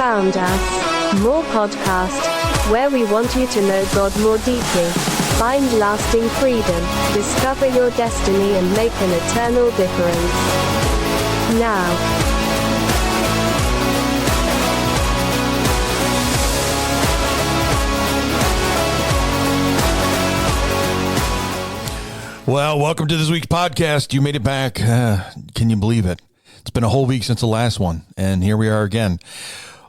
found us. More podcast, where we want you to know God more deeply, find lasting freedom, discover your destiny and make an eternal difference. Now. Well, welcome to this week's podcast. You made it back. Can you believe it? It's been a whole week since the last one, and here we are again.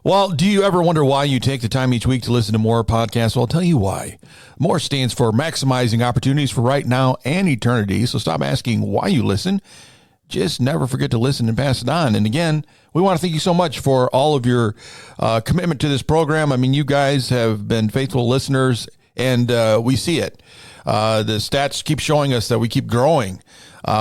Well, do you ever wonder why you take the time each week to listen to more podcasts? Well, I'll tell you why. MORE stands for maximizing opportunities for right now and eternity, so stop asking why you listen. Just never forget to listen and pass it on. And again, we want to thank you so much for all of your commitment to this program. I mean, you guys have been faithful listeners, and we see it. The stats keep showing us that we keep growing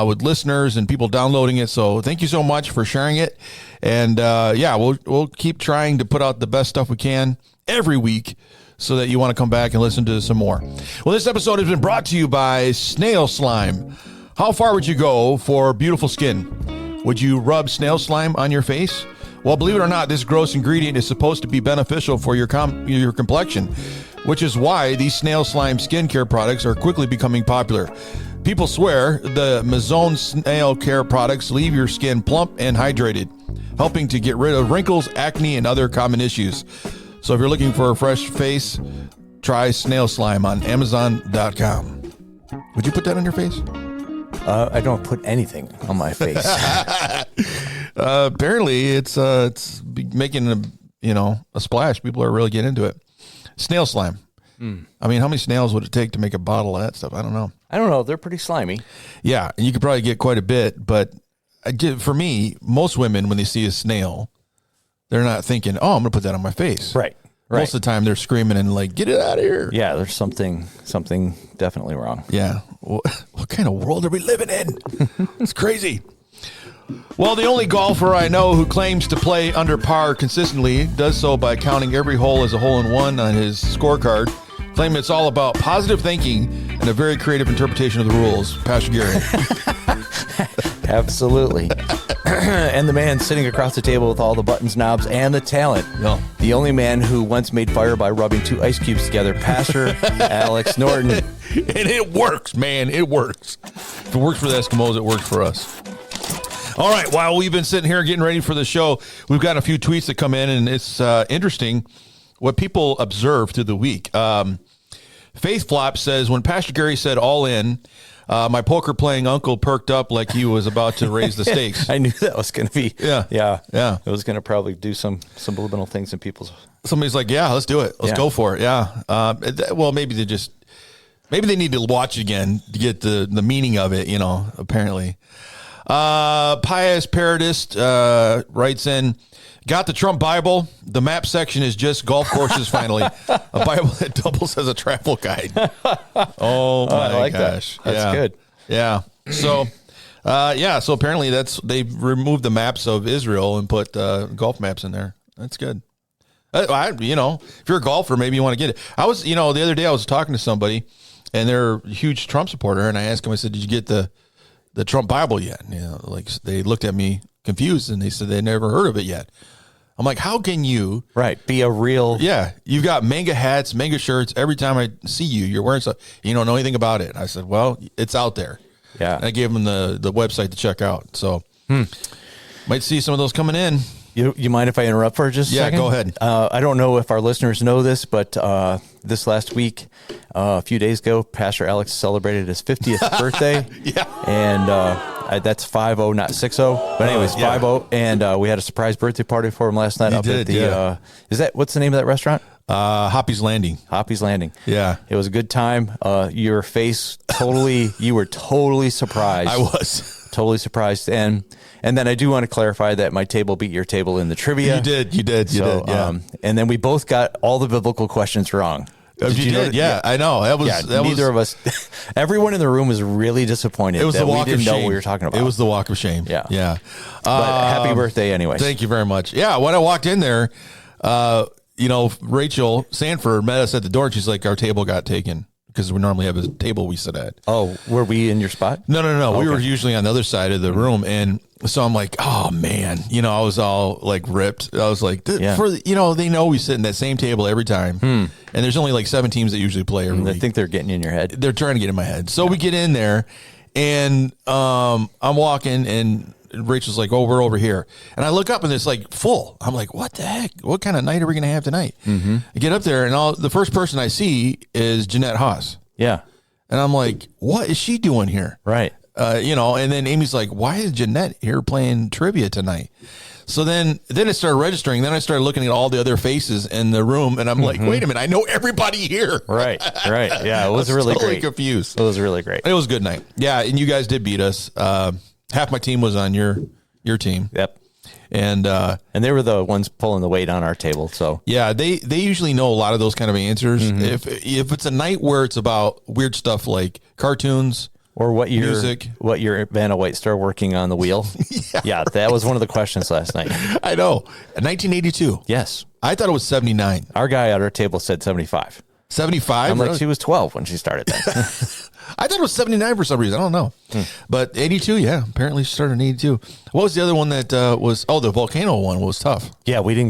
with listeners and people downloading it. So thank you so much for sharing it. And we'll keep trying to put out the best stuff we can every week so that you want to come back and listen to some more. Well, this episode has been brought to you by Snail Slime. How far would you go for beautiful skin? Would you rub snail slime on your face? Well, believe it or not, this gross ingredient is supposed to be beneficial for your complexion, which is why these snail slime skincare products are quickly becoming popular. People swear the Maison snail care products leave your skin plump and hydrated, helping to get rid of wrinkles, acne, and other common issues. So if you're looking for a fresh face, try snail slime on Amazon.com. Would you put that on your face? I don't put anything on my face. Apparently, it's making a splash. People are really getting into it. Snail slime. I mean, how many snails would it take to make a bottle of that stuff? I don't know. They're pretty slimy. Yeah, and you could probably get quite a bit. But for me, most women, when they see a snail, they're not thinking, "Oh, I'm going to put that on my face." Right. Most of the time, they're screaming and like, "Get it out of here!" Yeah, there's something definitely wrong. Yeah. What kind of world are we living in? It's crazy. Well, the only golfer I know who claims to play under par consistently does so by counting every hole as a hole-in-one on his scorecard, claiming it's all about positive thinking and a very creative interpretation of the rules. Pastor Gary. Absolutely. And the man sitting across the table with all the buttons, knobs, and the talent. No. The only man who once made fire by rubbing 2 ice cubes together, Pastor Alex Norton. And it works, man. It works. If it works for the Eskimos, it works for us. All right, while we've been sitting here getting ready for the show, we've got a few tweets that come in, and it's interesting what people observe through the week. Faith Flop says, when Pastor Gary said all in, my poker-playing uncle perked up like he was about to raise the stakes. I knew that was going to be. Yeah. It was going to probably do some subliminal things in people's. Somebody's like, yeah, let's do it. Let's go for it. Yeah. Well, maybe they need to watch it again to get the meaning of it, apparently. Pious Paradist writes in, got the Trump Bible. The map section is just golf courses finally. A Bible that doubles as a travel guide. Oh my gosh. That's good. Yeah. So, so apparently they've removed the maps of Israel and put golf maps in there. That's good. If you're a golfer, maybe you want to get it. I was, the other day I was talking to somebody and they're a huge Trump supporter. And I asked him, I said, did you get the Trump Bible yet? They looked at me confused and they said they never heard of it yet. I'm like, how can you be a real? Yeah. You've got manga hats, manga shirts. Every time I see you, you're wearing stuff. You don't know anything about it. I said, well, it's out there. Yeah. And I gave them the website to check out. So might see some of those coming in. You mind if I interrupt for just a second? Yeah, go ahead. I don't know if our listeners know this, but this last week, a few days ago, Pastor Alex celebrated his 50th birthday. Yeah. And that's 5-0, not 6-0. But anyways, 5-0. And we had a surprise birthday party for him last night at the, what's the name of that restaurant? Hoppy's Landing. Hoppy's Landing. Yeah. It was a good time. Your face you were totally surprised. I was. Totally surprised. And then I do want to clarify that my table beat your table in the trivia. You did. You did. Yeah. And then we both got all the biblical questions wrong. Did you did? Yeah, I know. Neither of us. Everyone in the room was really disappointed. It was the walk we didn't of shame. know what we were talking about. It was the walk of shame. Yeah. But happy birthday, anyways. Thank you very much. Yeah, when I walked in there, Rachel Sanford met us at the door. And she's like, our table got taken because we normally have a table we sit at. Oh, were we in your spot? No. Okay. We were usually on the other side of the room, and So I'm like, oh man, I was all like ripped. I was like, they know we sit in that same table every time, and there's only like 7 teams that usually play every week. I think they're getting in your head. They're trying to get in my head. So we get in there, and I'm walking, and Rachel's like, oh, we're over here, and I look up, and it's like full. I'm like, what the heck? What kind of night are we gonna have tonight? I get up there, and the first person I see is Jeanette Haas. Yeah, and I'm like, what is she doing here? Right. And then Amy's like, why is Jeanette here playing trivia tonight? So then it started registering. Then I started looking at all the other faces in the room, and I'm like, wait a minute, I know everybody here. Right. Yeah, it was really totally great. confused. It was really great. It was a good night. Yeah, and you guys did beat us. Half my team was on your team. Yep. And they were the ones pulling the weight on our table. So yeah, they usually know a lot of those kind of answers. If it's a night where it's about weird stuff like cartoons. Or what year music. What year Vanna White started working on the wheel? Yeah, that was one of the questions last night. I know. 1982. Yes. I thought it was 79. Our guy at our table said 75. 75? I'm like, she was 12 when she started that. I thought it was 79 for some reason. I don't know. But 82, yeah. Apparently she started in 82. What was the other one that was? Oh, the volcano one was tough. Yeah, we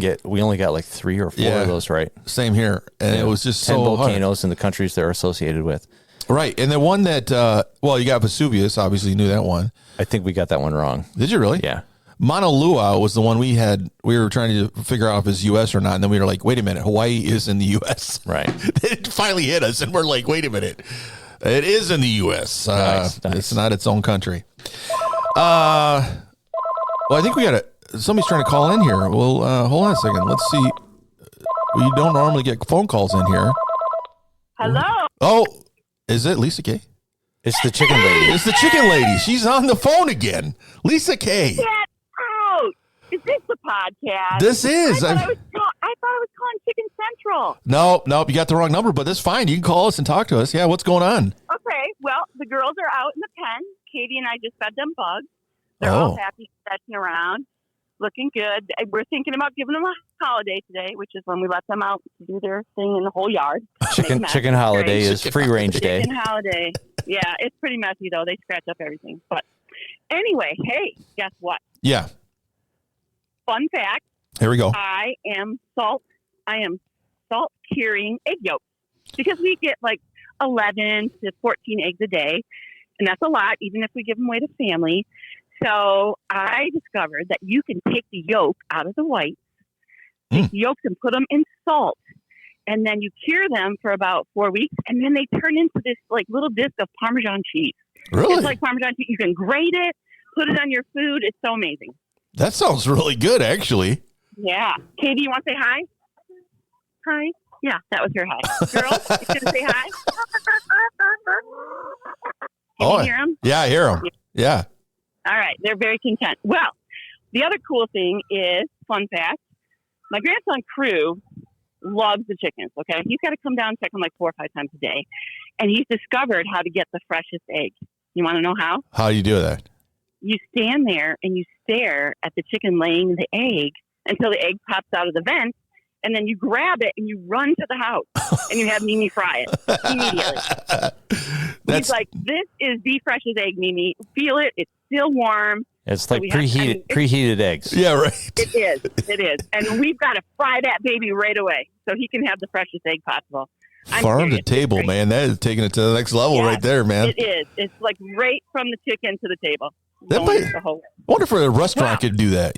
only got like 3 or 4 of those right. Same here. And it was just 10 so volcanoes hard. in the countries they're associated with. Right. And the one that, you got Vesuvius, obviously you knew that one. I think we got that one wrong. Did you really? Yeah. Mauna Loa was the one we were trying to figure out if it's U.S. or not. And then we were like, wait a minute, Hawaii is in the U.S. Right. It finally hit us. And we're like, wait a minute. It is in the U.S. Nice. It's not its own country. I think we got somebody's trying to call in here. Well, hold on a second. Let's see. We don't normally get phone calls in here. Hello. Oh, is it Lisa K? It's the chicken lady. It's the chicken lady. She's on the phone again. Lisa K. Get out. Is this the podcast? This is. I thought I was calling Chicken Central. No, you got the wrong number, but that's fine. You can call us and talk to us. Yeah, what's going on? Okay, well, the girls are out in the pen. Katie and I just fed them bugs. They're all happy, stretching around, looking good. We're thinking about giving them a holiday today, which is when we let them out to do their thing in the whole yard. Chicken holiday is free range day. Chicken holiday. Yeah, it's pretty messy, though. They scratch up everything. But anyway, hey, guess what? Yeah. Fun fact. Here we go. I am salt curing egg yolks because we get like 11 to 14 eggs a day, and that's a lot, even if we give them away to family. So I discovered that you can take the yolk out of the whites, take the yolks and put them in salt, and then you cure them for about 4 weeks, and then they turn into this like little disc of Parmesan cheese. Really? It's like Parmesan cheese. You can grate it, put it on your food. It's so amazing. That sounds really good, actually. Yeah. Katie, you want to say hi? Hi. Yeah, that was her hi. Girls, you going to say hi? Can you hear them? Yeah, I hear them. Yeah. All right. They're very content. Well, the other cool thing is, fun fact, my grandson, Crew, loves the chickens, okay? He's got to come down and check them like 4 or 5 times a day. And he's discovered how to get the freshest egg. You want to know how? How do you do that? You stand there and you stare at the chicken laying the egg until the egg pops out of the vent, and then you grab it and you run to the house and you have Mimi fry it immediately. He's like, this is the freshest egg, Mimi. Feel it. It's still warm. It's like preheated eggs. Yeah, right. It is. And we've got to fry that baby right away so he can have the freshest egg possible. Farm to table, man. That is taking it to the next level right there, man. It is. It's like right from the chicken to the table. I wonder if a restaurant could do that,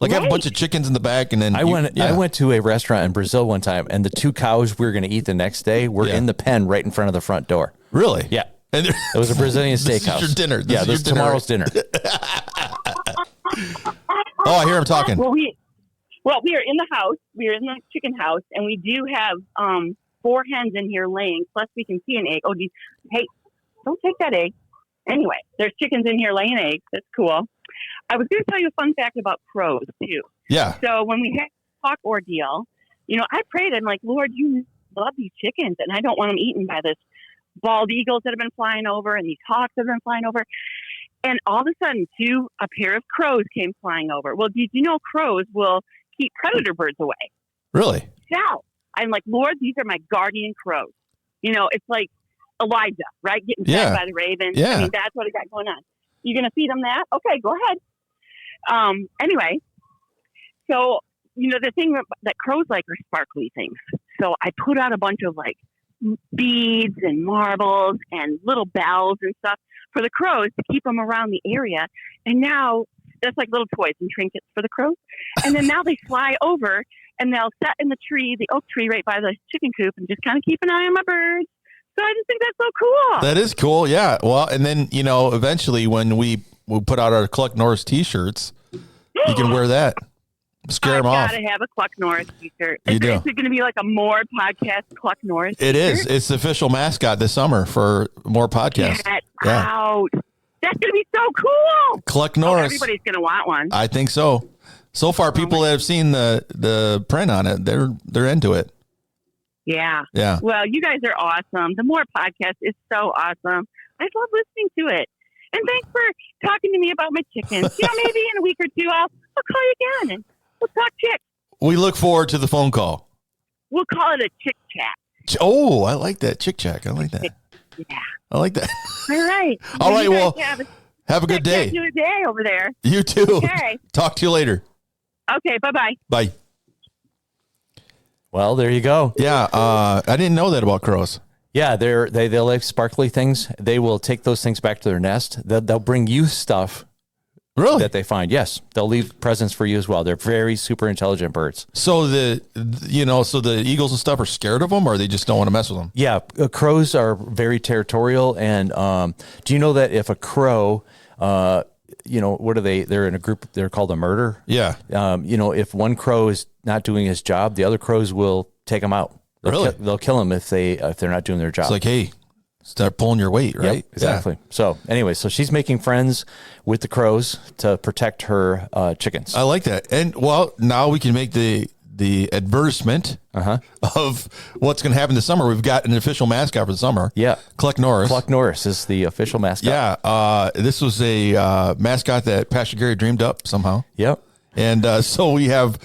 Like have a bunch of chickens in the back, and then I went to a restaurant in Brazil one time, and the 2 cows we were going to eat the next day were in the pen right in front of the front door. Really? Yeah. And it was a Brazilian steakhouse. This is your dinner. This is tomorrow's dinner. Oh, I hear him talking. Well, we are in the house. We are in the chicken house, and we do have 4 hens in here laying. Plus, we can see an egg. Oh, hey, don't take that egg. Anyway, there's chickens in here laying eggs. That's cool. I was going to tell you a fun fact about crows, too. Yeah. So when we had the hawk ordeal, I prayed. I'm like, Lord, you love these chickens, and I don't want them eaten by this bald eagles that have been flying over and these hawks that have been flying over. And all of a sudden, a pair of crows came flying over. Well, did you know crows will keep predator birds away? Really? So I'm like, Lord, these are my guardian crows. It's like Elijah, right? Getting fed by the ravens. Yeah. I mean, that's what I got going on. You going to feed them that? Okay, go ahead. Anyway, so, the thing that crows like are sparkly things. So I put out a bunch of like beads and marbles and little bells and stuff for the crows to keep them around the area. And now that's like little toys and trinkets for the crows. And then now they fly over and they'll sit in the oak tree right by the chicken coop and just kind of keep an eye on my birds. So I just think that's so cool. That is cool. Yeah. Well, and then, eventually when we put out our Cluck Norris t-shirts, you can wear that. Scare them off. I gotta have a Cluck Norris t-shirt. You do. Is it going to be like a More Podcast Cluck Norris t-shirt? It is. It's the official mascot this summer for More Podcast. Get out. That's going to be so cool. Cluck Norris. Everybody's going to want one. I think so. So far, people that have seen the print on it, they're into it. Yeah. Yeah. Well, you guys are awesome. The More Podcast is so awesome. I love listening to it. And thanks for talking to me about my chickens. Maybe in a week or two, I'll call you again and we'll talk chick. We look forward to the phone call. We'll call it a chick chat. Oh, I like that. Chick chat. I like that. Yeah. I like that. All right. All right. Well, have a good day. Have a day over there. You too. Okay. Talk to you later. Okay. Bye-bye. Bye. Well, there you go. Yeah. I didn't know that about crows. Yeah, they like sparkly things. They will take those things back to their nest. They'll bring you stuff really that they find. Yes, they'll leave presents for you as well. They're very super intelligent birds. So the eagles and stuff are scared of them, or they just don't want to mess with them? Yeah, crows are very territorial. And do you know that if a crow, what are they? They're in a group. They're called a murder. Yeah. If one crow is not doing his job, the other crows will take him out. They'll kill them if they're not doing their job. It's like, hey, start pulling your weight, right? Yep, exactly. Yeah. So anyway, she's making friends with the crows to protect her chickens. I like that. And now we can make the advertisement of what's going to happen this summer. We've got an official mascot for the summer. Yeah. Cluck Norris. Cluck Norris is the official mascot. Yeah. This was a mascot that Pastor Gary dreamed up somehow. Yep. And so we have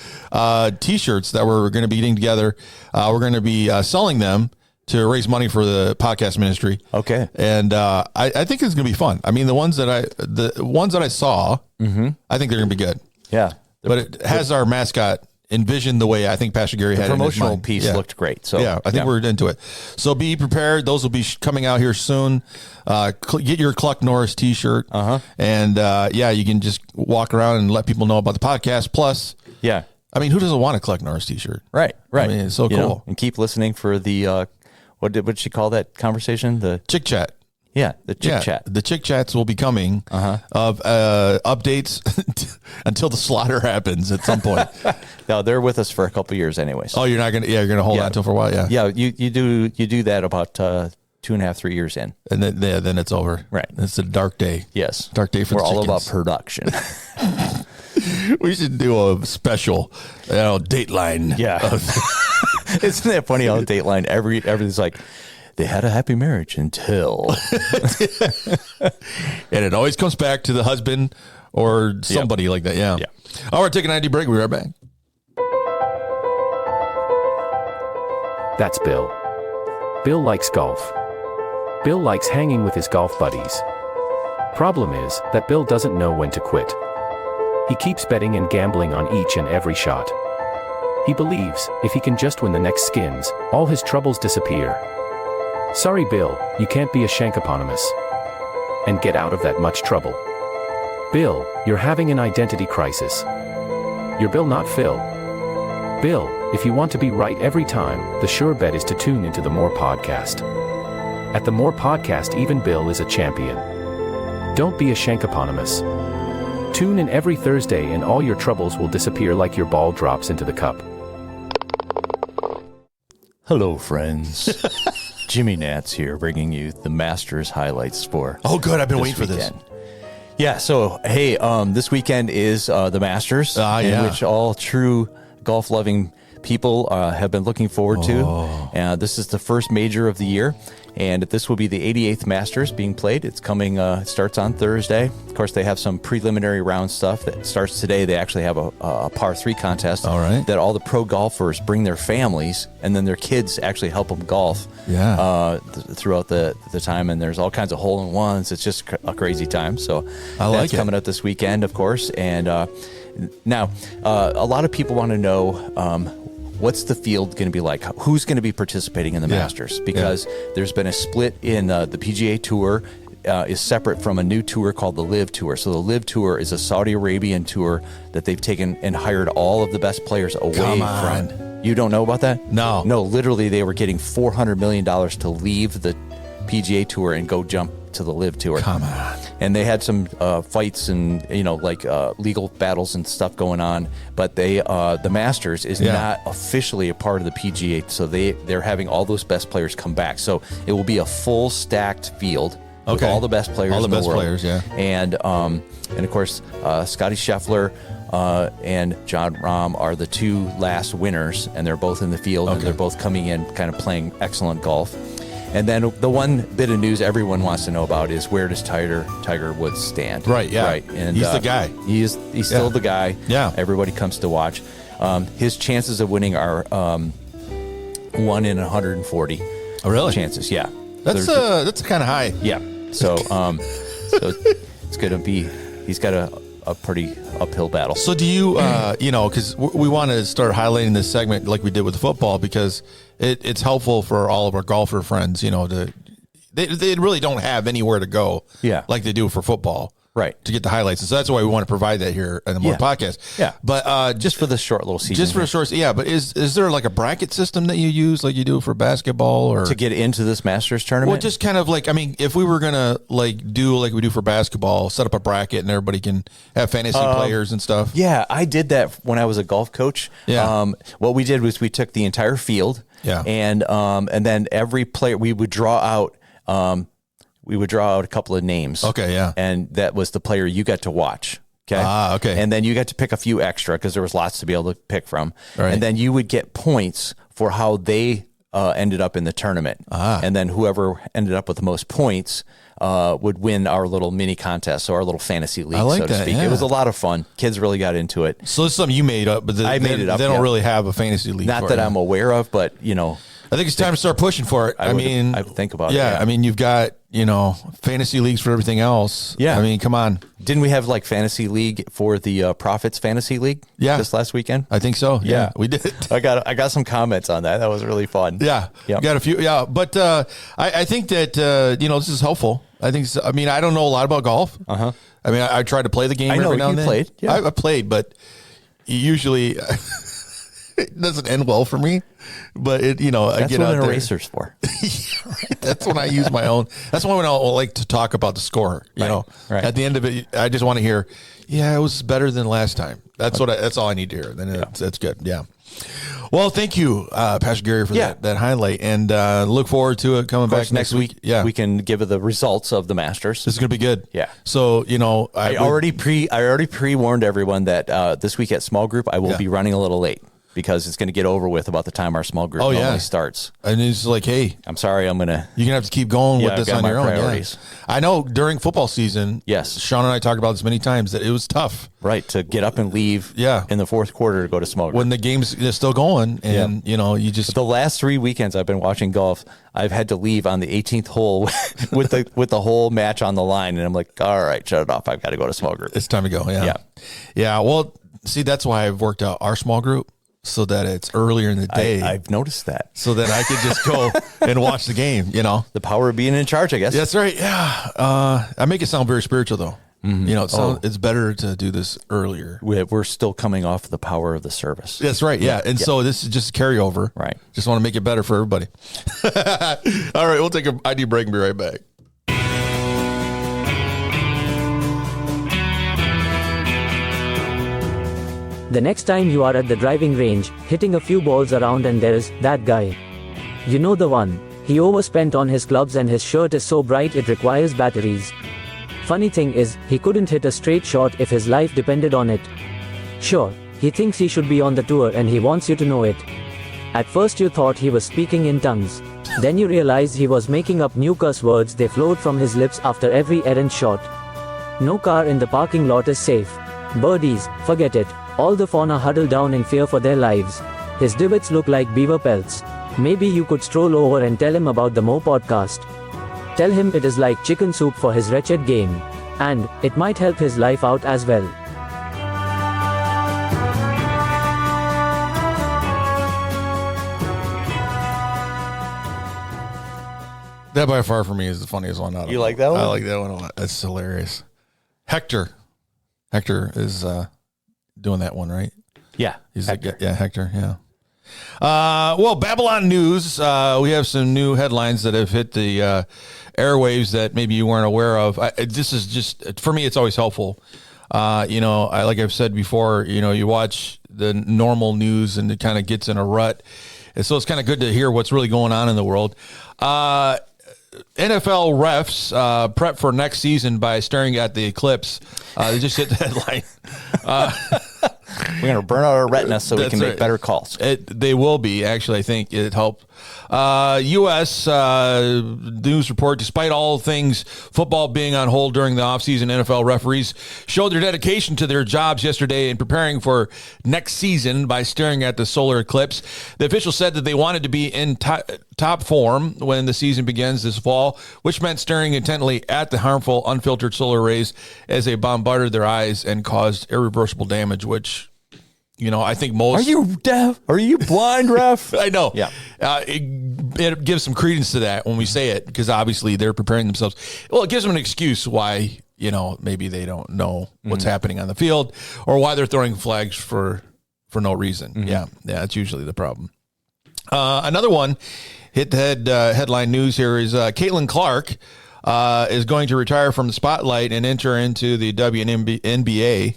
T-shirts that we're going to be getting together. We're going to be selling them to raise money for the podcast ministry. Okay. And I think it's going to be fun. I mean, the ones that I saw, I think they're going to be good. Yeah. But it has our mascot envisioned the way I think Pastor Gary had it in his promotional mind. piece looked great. So I think we're into it. So be prepared. Those will be coming out here soon. Get your Cluck Norris t-shirt. And you can just walk around and let people know about the podcast. Plus, I mean, who doesn't want a Cluck Norris t-shirt? Right. I mean, it's so cool. And keep listening for the what did she call that conversation? The Chick Chat. Yeah, the Chick Chat. The Chick Chats will be coming of updates until the slaughter happens at some point. No, they're with us for a couple of years anyways. Oh, you're not gonna you're gonna hold on to for a while, yeah. Yeah, you do that about 2.5, 3 years in. And then it's over. Right. It's a dark day. Yes. Dark day for We're the all chickens. about production. We should do a special Dateline. Yeah. Isn't that funny how Dateline everything's like they had a happy marriage until and it always comes back to the husband or somebody like that. Yeah. All right, take an ID break. We'll be right back. That's Bill. Bill likes golf. Bill likes hanging with his golf buddies. Problem is that Bill doesn't know when to quit. He keeps betting and gambling on each and every shot. He believes if he can just win the next skins, all his troubles disappear. Sorry, Bill, you can't be a Shankoponymous and get out of that much trouble. Bill, you're having an identity crisis. You're Bill, not Phil. Bill, if you want to be right every time, the sure bet is to tune into the More Podcast. At the More Podcast, even Bill is a champion. Don't be a Shankoponymous. Tune in every Thursday and all your troubles will disappear like your ball drops into the cup. Hello, friends. Jimmy Nance here, bringing you the Masters highlights for. Oh, good. I've been waiting for this. Yeah. So, hey, this weekend is the Masters, in which all true golf-loving people have been looking forward to. This is the first major of the year, And this will be the 88th Masters being played. It's coming, it starts on Thursday. Of course, they have some preliminary round stuff that starts today. They actually have a par 3 contest that all the pro golfers bring their families, and then their kids actually help them golf throughout the time. And there's all kinds of hole-in-ones. It's just a crazy time. So that's coming up this weekend, of course. And now, a lot of people want to know what's the field going to be like? Who's going to be participating in the Masters? Because there's been a split in the PGA Tour is separate from a new tour called the LIV Tour. So the LIV Tour is a Saudi Arabian tour that they've taken and hired all of the best players away from. You don't know about that? No. No, literally they were getting $400 million to leave the PGA Tour and go jump to the LIV Tour. Come on. And they had some fights and legal battles and stuff going on, but the Masters is not officially a part of the PGA, so they're having all those best players come back. So it will be a full stacked field with all the best players in the world. And of course Scotty Scheffler and Jon Rahm are the 2 last winners, and they're both in the field and they're both coming in kind of playing excellent golf. And then the one bit of news everyone wants to know about is, where does Tiger Woods stand? Right, yeah. Right. And he's the guy. He's still the guy. Yeah. Everybody comes to watch. His chances of winning are 1 in 140. Oh, really? Chances, yeah. That's kind of high. Yeah. So it's going to be, he's got a pretty uphill battle. So do you, because we want to start highlighting this segment like we did with football, because it's helpful for all of our golfer friends, they really don't have anywhere to go like they do for football. Right. To get the highlights. And so that's why we want to provide that here in the More podcast. Yeah. But just for the short little season. Just for a short but is there like a bracket system that you use like you do for basketball, or to get into this Masters tournament? Well, just kind of like, I mean, if we were gonna do like we do for basketball, set up a bracket and everybody can have fantasy players and stuff. Yeah, I did that when I was a golf coach. Yeah. What we did was we took the entire field. Yeah. And then every player we would draw out a couple of names. Okay, yeah. And that was the player you got to watch. Okay. Okay. And then you got to pick a few extra because there was lots to be able to pick from. Right. And then you would get points for how they ended up in the tournament. And then whoever ended up with the most points would win our little mini contest, so our little fantasy league, so to speak. Yeah. It was a lot of fun. Kids really got into it. So this is something you made up, but I made it up. They don't really have a fantasy league. Not that I'm aware of, but I think it's time to start pushing for it. I would think about it. Yeah, I mean, you've got fantasy leagues for everything else. Yeah, I mean, come on. Didn't we have like fantasy league for the Profits Fantasy League? Yeah, this last weekend. I think so. Yeah, we did. I got some comments on that. That was really fun. Yeah, got a few. Yeah, but I think that this is helpful. I think. I mean, I don't know a lot about golf. I mean, I tried to play the game. I know every now and then. Played. Yeah. I played, but usually. It doesn't end well for me, but I get out there. That's what an eraser's for. Right. That's when I use my own. That's when I like to talk about the score. Right. At the end of it, I just want to hear, it was better than last time. That's that's all I need to hear. Then that's good. Yeah. Well, thank you, Pastor Gary, for that highlight, and look forward to it coming back next week. Yeah, we can give the results of the Masters. This is going to be good. Yeah. So I already pre-warned everyone that this week at small group I will be running a little late, because it's going to get over with about the time our small group normally starts. And it's like, hey, I'm sorry, you're going to have to keep going with this on your own. Priorities. I know during football season, Sean and I talked about this many times, that it was tough. Right, to get up and leave in the fourth quarter to go to small group. When the game's still going, and you just... But the last 3 weekends I've been watching golf, I've had to leave on the 18th hole with the whole match on the line, and I'm like, all right, shut it off. I've got to go to small group. It's time to go, Yeah, well, see, that's why I've worked out our small group, so that it's earlier in the day. I've noticed that. So that I could just go and watch the game, The power of being in charge, I guess. That's right, yeah. I make it sound very spiritual, though. Mm-hmm. It's better to do this earlier. We're still coming off the power of the service. That's right, yeah. And so this is just a carryover. Right. Just want to make it better for everybody. All right, we'll take an ID break and be right back. The next time you are at the driving range, hitting a few balls around, and there's that guy. You know the one. He overspent on his clubs and his shirt is so bright it requires batteries. Funny thing is, he couldn't hit a straight shot if his life depended on it. Sure, he thinks he should be on the tour and he wants you to know it. At first you thought he was speaking in tongues. Then you realize he was making up new curse words. They flowed from his lips after every errant shot. No car in the parking lot is safe. Birdies, forget it. All the fauna huddle down in fear for their lives. His divots look like beaver pelts. Maybe you could stroll over and tell him about the Mo podcast. Tell him it is like chicken soup for his wretched game. And it might help his life out as well. That by far for me is the funniest one out of You like that one? I like that one a lot. That's hilarious. Hector is doing that one, right? Yeah. He's Hector. Hector, yeah. Well, Babylon News, we have some new headlines that have hit the airwaves that maybe you weren't aware of. This is just, for me, it's always helpful. Like I've said before, you watch the normal news and it kind of gets in a rut. And so it's kind of good to hear what's really going on in the world. NFL refs prep for next season by staring at the eclipse. They just hit the headline. We're going to burn out our retina so we can make better calls. They will be. Actually, I think it helped. U.S. news report, despite all things football being on hold during the offseason, NFL referees showed their dedication to their jobs yesterday in preparing for next season by staring at the solar eclipse. The officials said that they wanted to be in top form when the season begins this fall, which meant staring intently at the harmful, unfiltered solar rays as they bombarded their eyes and caused irreversible damage, which, I think most... Are you deaf? Are you blind, ref? I know. Yeah. It gives some credence to that when we say it, because obviously they're preparing themselves. Well, it gives them an excuse why, maybe they don't know what's happening on the field or why they're throwing flags for no reason. Mm-hmm. Yeah, that's usually the problem. Another one hit the headline news here is Caitlin Clark is going to retire from the spotlight and enter into the WNBA.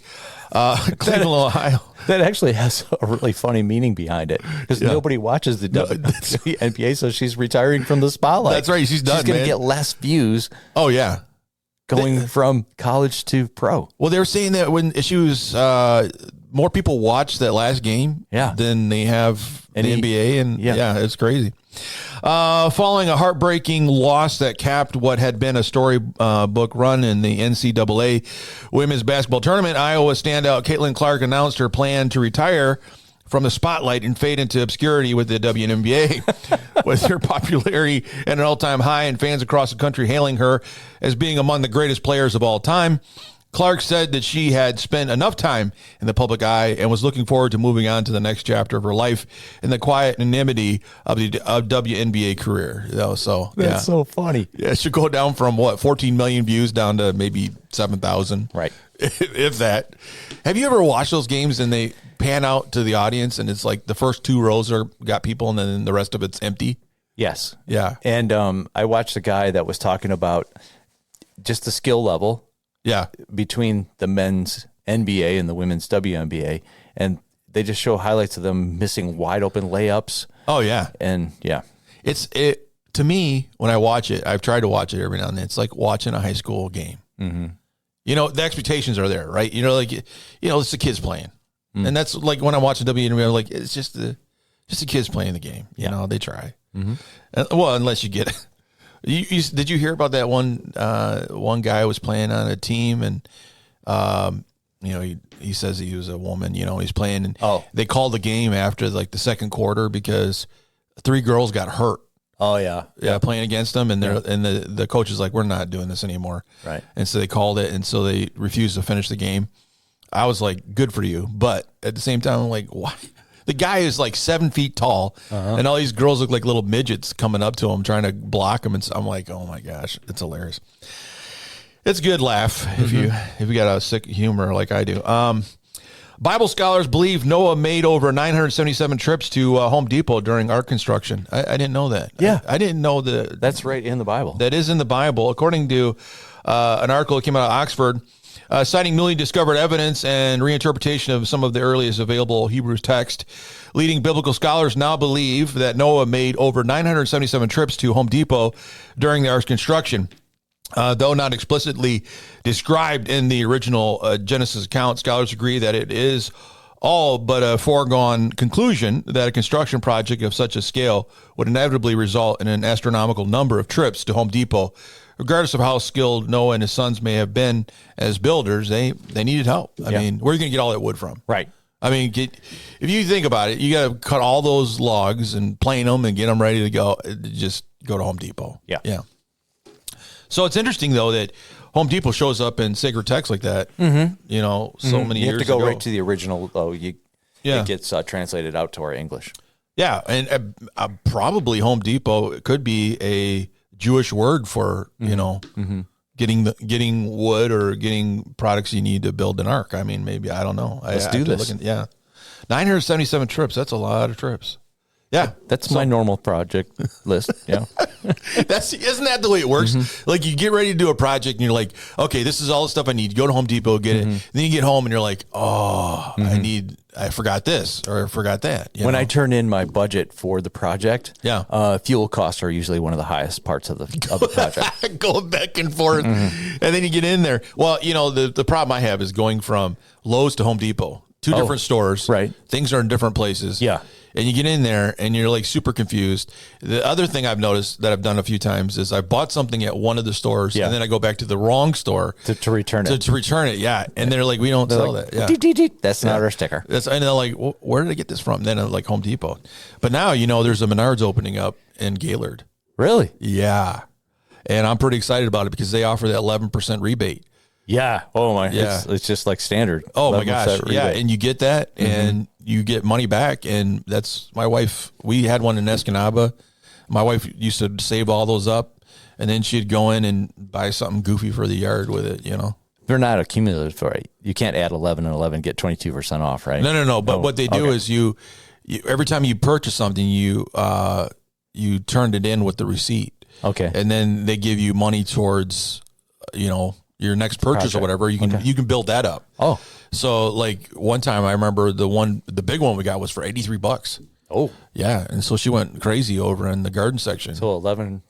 Cleveland, Ohio. That actually has a really funny meaning behind it because nobody watches the WNBA, so she's retiring from the spotlight. That's right. She's done. She's going to get less views. Oh, yeah. Going from college to pro. Well, they were saying that when she was, more people watched that last game than they have in the NBA. And it's crazy. Following a heartbreaking loss that capped what had been a storybook run in the NCAA women's basketball tournament, Iowa standout Caitlin Clark announced her plan to retire from the spotlight and fade into obscurity with the WNBA, with her popularity at an all-time high and fans across the country hailing her as being among the greatest players of all time. Clark said that she had spent enough time in the public eye and was looking forward to moving on to the next chapter of her life in the quiet anonymity of the WNBA career. So that's so funny. Yeah, it should go down from 14 million views down to maybe 7,000. Right. If that. Have you ever watched those games and they pan out to the audience and it's like the first two rows got people and then the rest of it's empty? Yes. Yeah. And I watched a guy that was talking about just the skill level. Yeah, between the men's NBA and the women's WNBA, and they just show highlights of them missing wide open layups. Oh yeah, and it's to me when I watch it. I've tried to watch it every now and then. It's like watching a high school game. Mm-hmm. The expectations are there, right? It's the kids playing, and that's like when I'm watching WNBA. I'm like, it's just the kids playing the game. They try. Mm-hmm. Unless you get it. Did you hear about that one guy was playing on a team and he says he was a woman, he's playing and they called the game after like the second quarter because 3 girls got hurt. Oh yeah. Playing against them and the coach is like, we're not doing this anymore. Right. And so they called it and so they refused to finish the game. I was like, good for you. But at the same time, I'm like, why? The guy is like 7 feet tall, and all these girls look like little midgets coming up to him, trying to block him. And so I'm like, oh my gosh, it's hilarious. It's a good laugh if you got a sick humor like I do. Bible scholars believe Noah made over 977 trips to Home Depot during ark construction. I didn't know that. Yeah, I didn't know that. That's right in the Bible. That is in the Bible, according to an article that came out of Oxford. Citing newly discovered evidence and reinterpretation of some of the earliest available Hebrew text, leading biblical scholars now believe that Noah made over 977 trips to Home Depot during the ark's construction. Though not explicitly described in the original Genesis account, scholars agree that it is all but a foregone conclusion that a construction project of such a scale would inevitably result in an astronomical number of trips to Home Depot. Regardless of how skilled Noah and his sons may have been as builders, they needed help. I mean, where are you going to get all that wood from? Right. I mean, if you think about it, you got to cut all those logs and plane them and get them ready to go. Just go to Home Depot. Yeah. Yeah. So it's interesting, though, that Home Depot shows up in sacred text like that, you know, so many years ago. You have to go right to the original, though. It gets translated out to our English. Yeah, and probably Home Depot could be a Jewish word for, you know, getting wood or getting products you need to build an ark. I mean, maybe, I don't know. Let's do this. 977 trips. That's a lot of trips. Yeah. That's my normal project list. Yeah. Isn't that the way it works? Like you get ready to do a project and you're like, okay, this is all the stuff I need. Go to Home Depot, get it. And then you get home and you're like, oh, I forgot this or I forgot that. When I turn in my budget for the project, fuel costs are usually one of the highest parts of the project. Going back and forth. And then you get in there. Well, you know, the problem I have is going from Lowe's to Home Depot. Two different stores. Right. Things are in different places. Yeah. And you get in there and you're like super confused. The other thing I've noticed that I've done a few times is I bought something at one of the stores and then I go back to the wrong store to return it. To return it, yeah. And they're like, we don't sell that. Yeah. That's not our sticker. And they're like, well, where did I get this from? Then I'm like Home Depot. But now, you know, there's a Menards opening up in Gaylord. Really? Yeah. And I'm pretty excited about it because they offer that 11% rebate. Yeah. Oh my. Yeah. It's just like standard. Oh my gosh. Rebate. Yeah. And you get that and you get money back. And that's my wife. We had one in Escanaba. My wife used to save all those up and then she'd go in and buy something goofy for the yard with it, you know. They're not accumulative, right? You can't add 11 and 11, get 22% off, right? No. But what they do is you every time you purchase something, you turned it in with the receipt. Okay. And then they give you money towards, you know, your next purchase or whatever. You can build that up. Oh, so like one time I remember the big one we got was for $83. Oh, yeah. And so she went crazy over in the garden section. So 11%.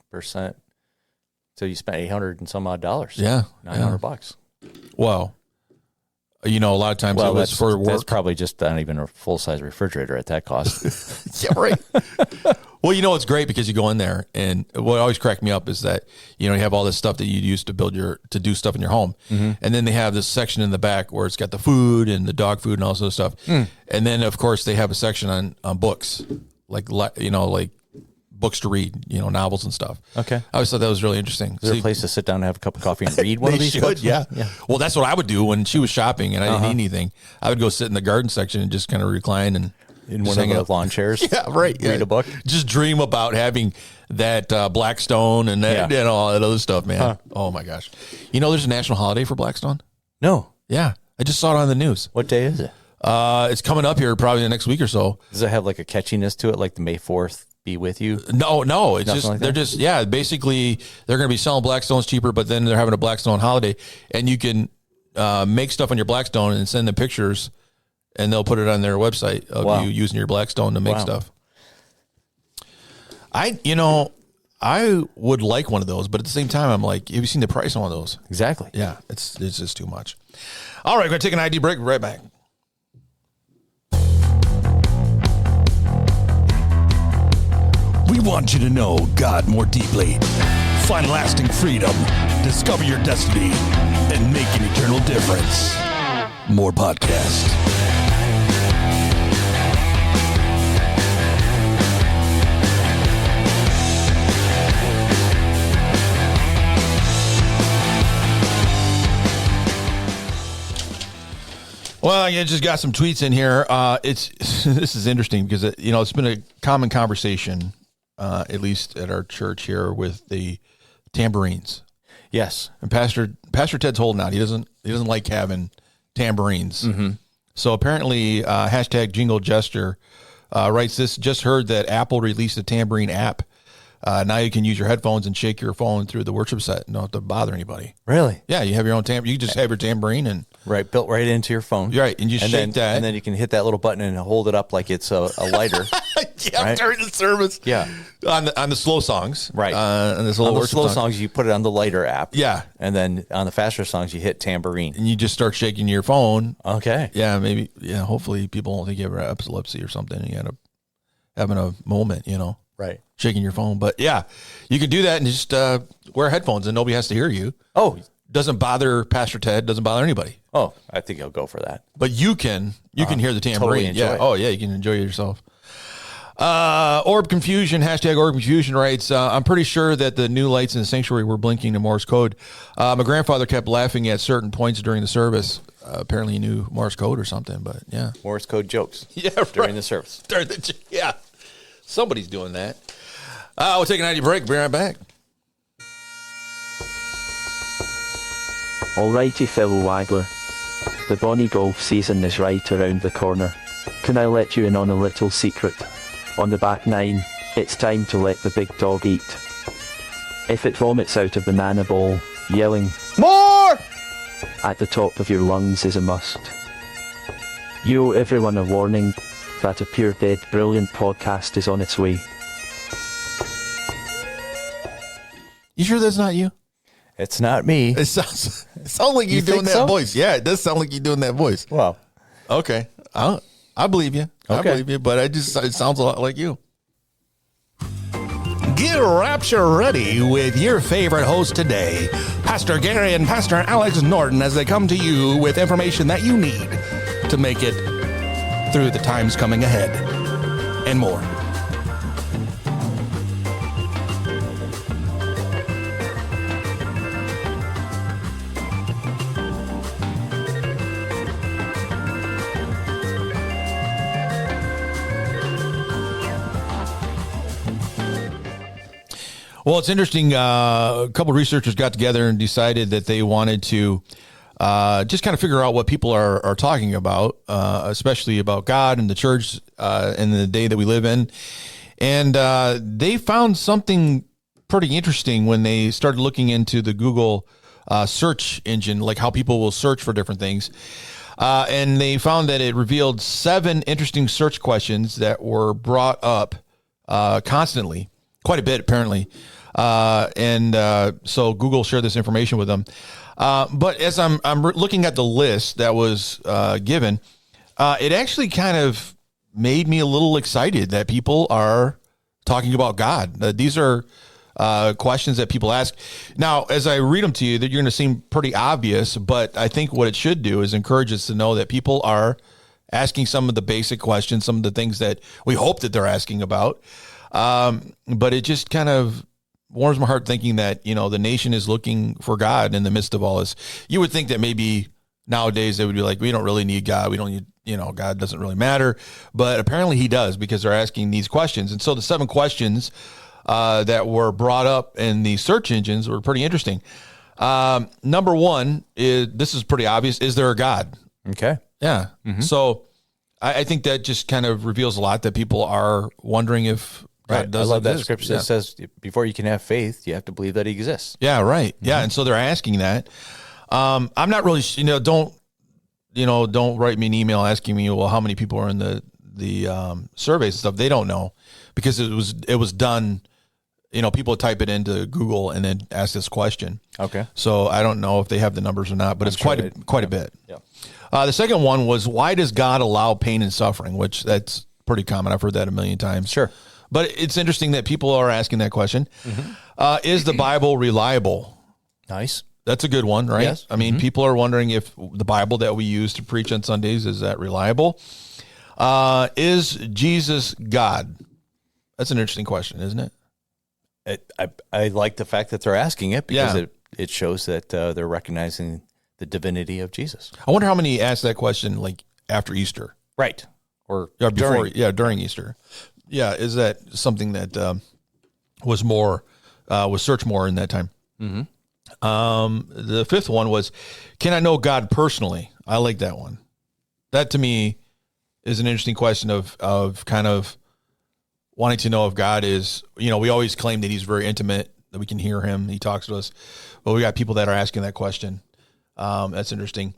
So you spent $800 and some odd dollars. Yeah. $900. Well, you know, a lot of times it was for work. That's probably just not even a full size refrigerator at that cost. Yeah, right. Well, you know, it's great because you go in there and what always cracked me up is that, you know, you have all this stuff that you use to do stuff in your home. And then they have this section in the back where it's got the food and the dog food and all this stuff. And then of course they have a section on books, like, you know, like books to read, you know, novels and stuff. I always thought that was really interesting. Is there a place to sit down and have a cup of coffee and read one of these books? Yeah. Well, that's what I would do when she was shopping and I didn't need anything. I would go sit in the garden section and just kind of recline and in one of the lawn chairs. Yeah, right. Read a book. Just dream about having that Blackstone and that and all that other stuff, man. Oh my gosh. You know, there's a national holiday for Blackstone. No. Yeah, I just saw it on the news. What day is it? It's coming up here probably the next week or so. Does it have like a catchiness to it, like the May 4th? Be with you? No. It's Nothing just like they're that? just basically they're going to be selling Blackstones cheaper, but then they're having a Blackstone holiday, and you can make stuff on your Blackstone and send them pictures, and they'll put it on their website of you using your Blackstone to make stuff. I would like one of those, but at the same time, I'm like, have you seen the price on one of those? Exactly. Yeah, it's just too much. All right, we're going to take an ID break. Right back. We want you to know God more deeply. Find lasting freedom, discover your destiny, and make an eternal difference. More podcast. Well, I just got some tweets in here. This is interesting because it's been a common conversation, at least at our church here, with the tambourines. Yes, and Pastor Ted's holding out. He doesn't like having tambourines. So apparently, hashtag Jingle Jester writes this. Just heard that Apple released a tambourine app. Now you can use your headphones and shake your phone through the worship set. You don't have to bother anybody. Really? Yeah, you have your own tambourine. You just have your tambourine and built right into your phone. Right, and you shake that, and then you can hit that little button and hold it up like it's a lighter. Yeah, right? during the service. Yeah. On the slow songs. Right. On the slow songs, you put it on the lighter app. Yeah. And then on the faster songs, you hit tambourine. And you just start shaking your phone. Okay. Yeah, maybe. Yeah, hopefully people won't think you have epilepsy or something. You end up having a moment, Right. shaking your phone. But yeah, you can do that and just wear headphones and nobody has to hear you. Oh. Doesn't bother Pastor Ted, doesn't bother anybody. Oh, I think he'll go for that. But you can hear the tambourine. Totally enjoy it. Oh yeah, you can enjoy it yourself. Orb Confusion, #Orb Confusion writes, I'm pretty sure that the new lights in the sanctuary were blinking to Morse code. My grandfather kept laughing at certain points during the service. Apparently he knew Morse code or something, but yeah. Morse code jokes. Yeah, during the service. Yeah. Somebody's doing that. We'll take an ID break. Be right back. Alrighty, fellow waggler. The Bonnie golf season is right around the corner. Can I let you in on a little secret? On the back nine, it's time to let the big dog eat. If it vomits out a banana bowl, yelling, "More!" at the top of your lungs is a must. You owe everyone a warning that a pure dead brilliant podcast is on its way. You sure that's not you? It's not me. It sounds like you're doing think that so? voice. Yeah, it does sound like you're doing that voice. Well, okay. I believe you. I Okay. believe you, but it sounds a lot like you. Get Rapture ready with your favorite host today, Pastor Gary and Pastor Alex Norton, as they come to you with information that you need to make it through the times coming ahead and more. Well, it's interesting. A couple of researchers got together and decided that they wanted to just kind of figure out what people are talking about, especially about God and the church and the day that we live in. And they found something pretty interesting when they started looking into the Google search engine, like how people will search for different things. And they found that it revealed 7 interesting search questions that were brought up constantly, quite a bit apparently. So Google shared this information with them. But as I'm looking at the list that was given, it actually kind of made me a little excited that people are talking about God. These are questions that people ask. Now, as I read them to you, that you're going to seem pretty obvious, but I think what it should do is encourage us to know that people are asking some of the basic questions, some of the things that we hope that they're asking about. But it just kind of warms my heart thinking that, the nation is looking for God in the midst of all this. You would think that maybe nowadays they would be like, we don't really need God. We don't need, God doesn't really matter. But apparently he does, because they're asking these questions. And so the 7 questions that were brought up in the search engines were pretty interesting. Number 1 is, this is pretty obvious. Is there a God? okay. Yeah. Mm-hmm. So I think that just kind of reveals a lot, that people are wondering if God Right. I does love that exist. scripture Yeah. that says before you can have faith, you have to believe that he exists. Yeah, right. Yeah, and so they're asking that. I'm not really, don't write me an email asking me, well, how many people are in the surveys and stuff. They don't know, because it was done. People type it into Google and then ask this question. Okay. So I don't know if they have the numbers or not, but it's sure quite a bit. Yeah. The second one was, why does God allow pain and suffering? Which that's pretty common. I've heard that a million times. Sure. But it's interesting that people are asking that question. Mm-hmm. Is the Bible reliable? Nice. That's a good one, right? Yes. I mean, people are wondering if the Bible that we use to preach on Sundays, is that reliable? Is Jesus God? That's an interesting question, isn't it? I like the fact that they're asking it, because Yeah. it shows that they're recognizing the divinity of Jesus. I wonder how many asked that question like after Easter. Right. Or Before, during Easter. Yeah, is that something that was searched more in that time? Mm-hmm. The 5th one was, can I know God personally? I like that one. That to me is an interesting question of kind of wanting to know if God is, we always claim that he's very intimate, that we can hear him, he talks to us, but we got people that are asking that question. That's interesting.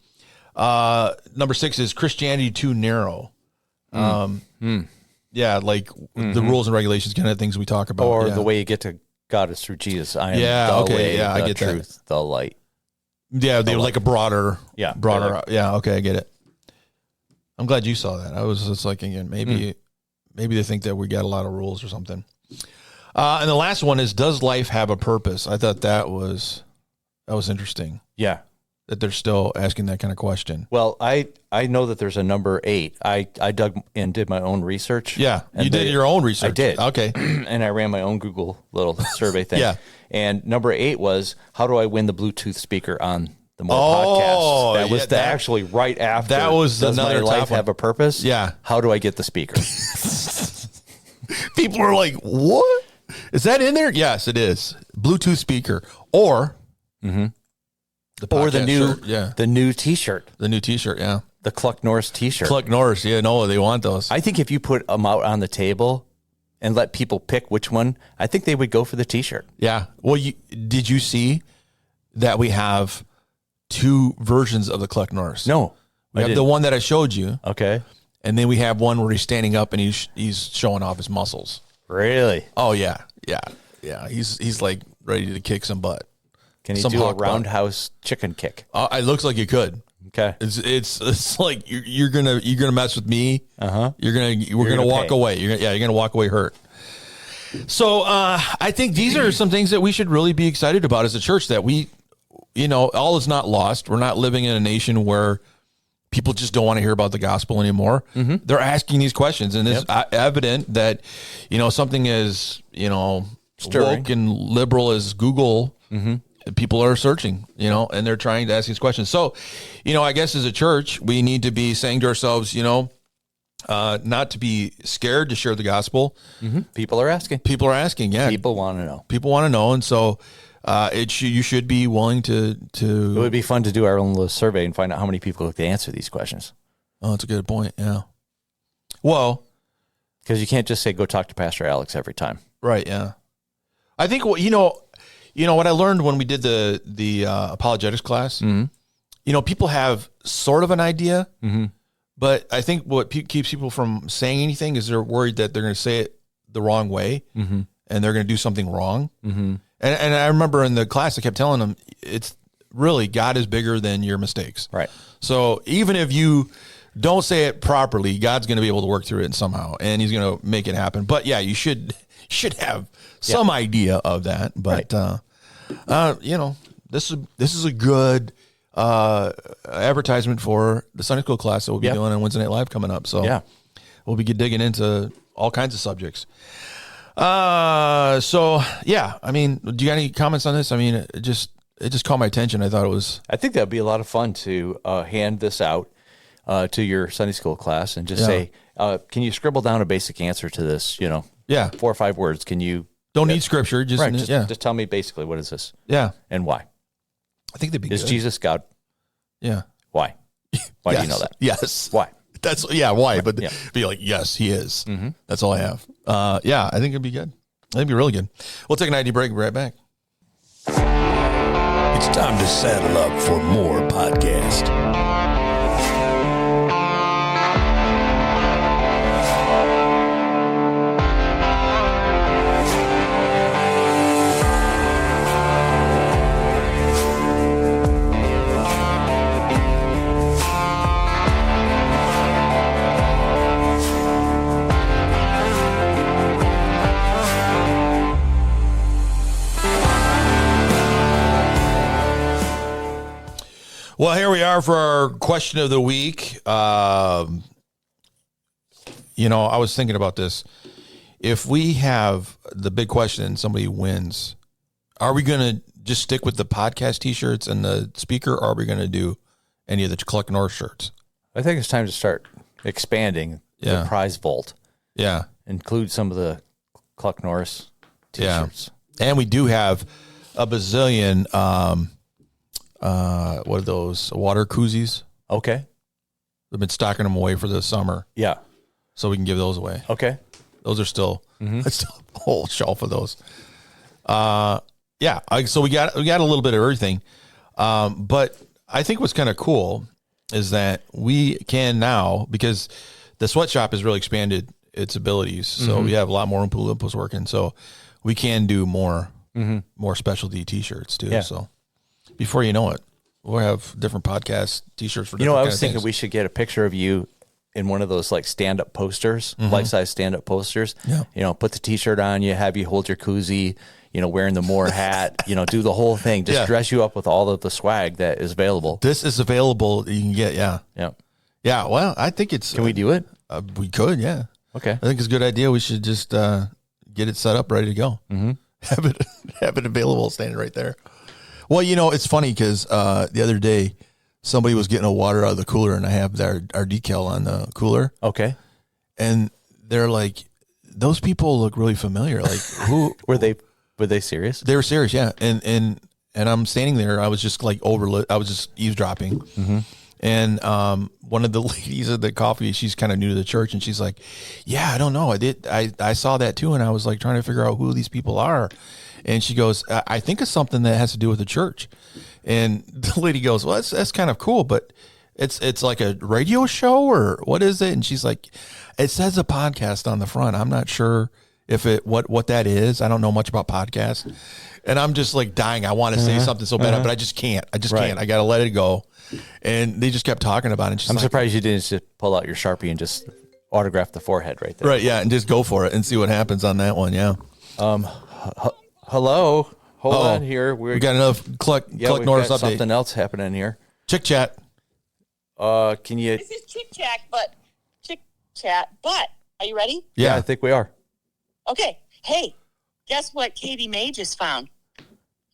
Number 6 is Christianity too narrow. Yeah, like the rules and regulations kind of things we talk about. Or yeah. the way you get to God is through Jesus. I am Yeah, the okay, way, yeah, I the get that. truth, the light. Yeah, they were like a broader. Yeah. Broader. Yeah, okay, I get it. I'm glad you saw that. I was just like, again, maybe they think that we got a lot of rules or something. And the last one is, does life have a purpose? I thought that was interesting. Yeah. That they're still asking that kind of question. Well, I know that there's a number 8. I dug and did my own research. Yeah, you did your own research. I did. Okay. And I ran my own Google little survey thing. Yeah. And number 8 was, how do I win the Bluetooth speaker on the More Oh, podcast? That was yeah, actually right after. that was does another my life top one. have a purpose? Yeah. How do I get the speaker? People are like, what? Is that in there? Yes, it is. Bluetooth speaker or or the podcast new shirt. Yeah. the new T-shirt, The new T-shirt, yeah. the Cluck Norris T-shirt. Cluck Norris, yeah, no, they want those. I think if you put them out on the table and let people pick which one, I think they would go for the T-shirt. Yeah. Well, did you see that we have 2 versions of the Cluck Norris? No. We have the one that I showed you, Okay. and then we have one where he's standing up and he's showing off his muscles. Really? Oh yeah, yeah, yeah. He's like ready to kick some butt. Can he Some do a hawk butt. roundhouse chicken kick? It looks like you could. Okay. It's like you're gonna mess with me. Uh-huh. We're gonna walk pay. away. You're gonna walk away hurt. So I think these are some things that we should really be excited about as a church. That we, all is not lost. We're not living in a nation where people just don't want to hear about the gospel anymore. They're asking these questions, and it's evident that something as Stirring. woke and liberal as Google. People are searching, and they're trying to ask these questions. So, I guess as a church, we need to be saying to ourselves, not to be scared to share the gospel. People are asking. People are asking, yeah. People want to know. People want to know, and so you should be willing to. It would be fun to do our own little survey and find out how many people could answer these questions. Oh, that's a good point. Yeah. Well, because you can't just say go talk to Pastor Alex every time. Right. Yeah. I think what what I learned when we did the apologetics class. People have sort of an idea, but I think what keeps people from saying anything is they're worried that they're going to say it the wrong way, and they're going to do something wrong. And I remember in the class, I kept telling them, it's really God is bigger than your mistakes. Right. So even if you don't say it properly, God's going to be able to work through it somehow, and He's going to make it happen. But yeah, you should have some idea of that. But this is a good advertisement for the Sunday school class that we'll be doing on Wednesday Night Live coming up. So we'll be digging into all kinds of subjects. So yeah, I mean, do you got any comments on this? I mean, it just caught my attention. I thought it was. I think that'd be a lot of fun to hand this out to your Sunday school class and just say, can you scribble down a basic answer to this? 4 or 5 words. Can you? Don't need scripture. Just tell me basically what is this? Yeah. And why? I think that'd be Is good. Jesus God? Yeah. Why? Why do you know that? Yes. Why? Why? But be like, yes, He is. That's all I have. I think it'd be good. I think it'd be really good. We'll take an ID break. We'll be right back. It's time to saddle up for more podcast. Well, here we are for our question of the week. I was thinking about this. If we have the big question and somebody wins, are we going to just stick with the podcast T-shirts and the speaker, or are we going to do any of the Cluck Norris shirts? I think it's time to start expanding the prize vault. Yeah. Include some of the Cluck Norris T-shirts. Yeah. And we do have a bazillion, what are those, water koozies? Okay. We've been stocking them away for the summer. Yeah. So we can give those away. Okay. Those are still, it's still a whole shelf of those. So we got a little bit of everything. But I think what's kind of cool is that we can now, because the sweatshop has really expanded its abilities. So we have a lot more Oompa Loompas working. So we can do more specialty T-shirts too. Yeah. So before you know it, we'll have different podcast T-shirts for You know, different I kind was of thinking things. we should get a picture of you in one of those like stand-up posters, life-size stand-up posters. Yeah. You know, put the T-shirt on you, have you hold your koozie, you know, wearing the Moore hat, you know, do the whole thing. Just dress you up with all of the swag that is available. This is available. You can get, yeah. Well, I think it's. Can we do it? We could, yeah. Okay. I think it's a good idea. We should just get it set up, ready to go. Mm-hmm. Have it available, standing right there. Well, you know, it's funny because the other day somebody was getting a water out of the cooler, and I have our decal on the cooler. Okay. And they're like, those people look really familiar. Like, who Were they serious? They were serious, yeah. And I'm standing there. I was just like I was just eavesdropping. Mm-hmm. And one of the ladies at the coffee, she's kind of new to the church, and she's like, "Yeah, I don't know. I saw that too, and I was like trying to figure out who these people are." And she goes, "I think it's something that has to do with the church." And the lady goes, "Well, that's kind of cool, but it's like a radio show, or what is it?" And she's like, "It says a podcast on the front. I'm not sure if what that is. I don't know much about podcasts." And I'm just like dying. I want to say something so bad, but I just can't. Can't. I got to let it go. And they just kept talking about it. I'm surprised you didn't just pull out your Sharpie and just autograph the forehead right there. Right, yeah, and just go for it and see what happens on that one, yeah. Hello. Hold on here. We got enough Cluck we've Norris got update. Something else happening here. Chick chat. Can you? This is Chick Chat, but are you ready? Yeah, I think we are. Okay. Hey, guess what Katie May just found?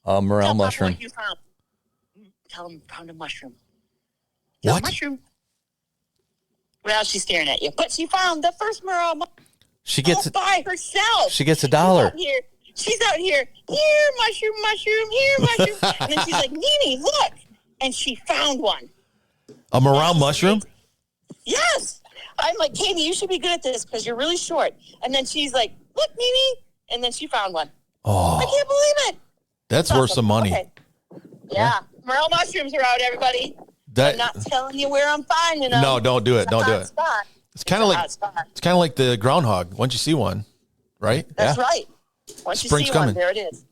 Morel Tell mushroom. Papa what you found. Tell him found a mushroom. What? Mushroom. Well, she's staring at you, but she found the first morel mushroom She gets by herself. She gets $1. She's out here. Here, mushroom. Here, mushroom. And then she's like, Nene, look. And she found one. A morel mushroom? Yes. I'm like, Katie, you should be good at this because you're really short. And then she's like, look, Nene. And then she found one. Oh, I can't believe it. that's worth some money. Okay. Yeah. Morel mushrooms are out, everybody. I'm not telling you where I'm finding them. No, don't do it. Don't do it. Spot. It's kind of like the groundhog. Once you see one, right? That's right. Once Spring's you see coming. one, there it is.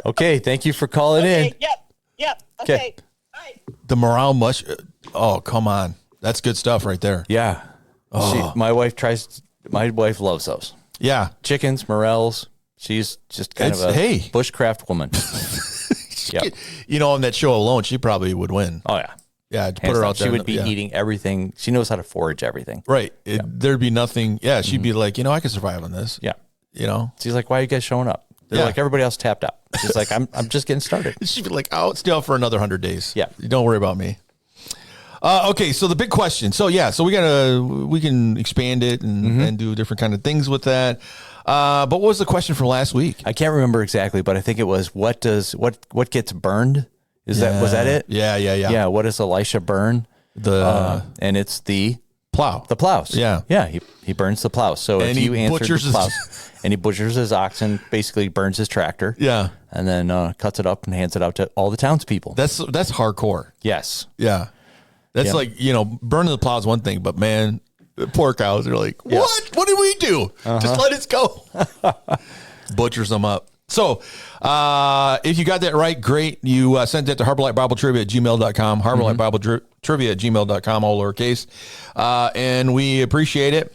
Okay, thank you for calling in. Yep. Okay. Bye. The morel mushroom. Oh, come on. That's good stuff right there. Yeah. My wife loves those. Yeah. Chickens, morels. She's just kind of a bushcraft woman. Yep. You know, on that show alone, she probably would win. Oh, yeah. Yeah, to put her out there. She would be eating everything. She knows how to forage everything. Right. There'd be nothing. Yeah, she'd be like, I could survive on this. Yeah. You know? She's like, why are you guys showing up? They're like, everybody else tapped out. She's like, I'm just getting started. She'd be like, I'll stay out for another 100 days. Yeah. Don't worry about me. Okay, so the big question. So we can expand it and do different kind of things with that. But what was the question from last week? I can't remember exactly, but I think it was what gets burned? Was that it? Yeah. Yeah. What does Elisha burn? And it's the plow. The plows. Yeah. Yeah. He burns the plows. So and if you answer butchers the plows, and he butchers his oxen, basically burns his tractor. Yeah. And then cuts it up and hands it out to all the townspeople. That's hardcore. Yes. Yeah. That's like, burning the plow is one thing, but man, the poor cows are like, what? What did we do? Just let it go. Butchers them up. So if you got that right, great. You sent that to HarborLightBibleTrivia@gmail.com, HarborLightBibleTrivia@gmail.com, all lowercase. And we appreciate it.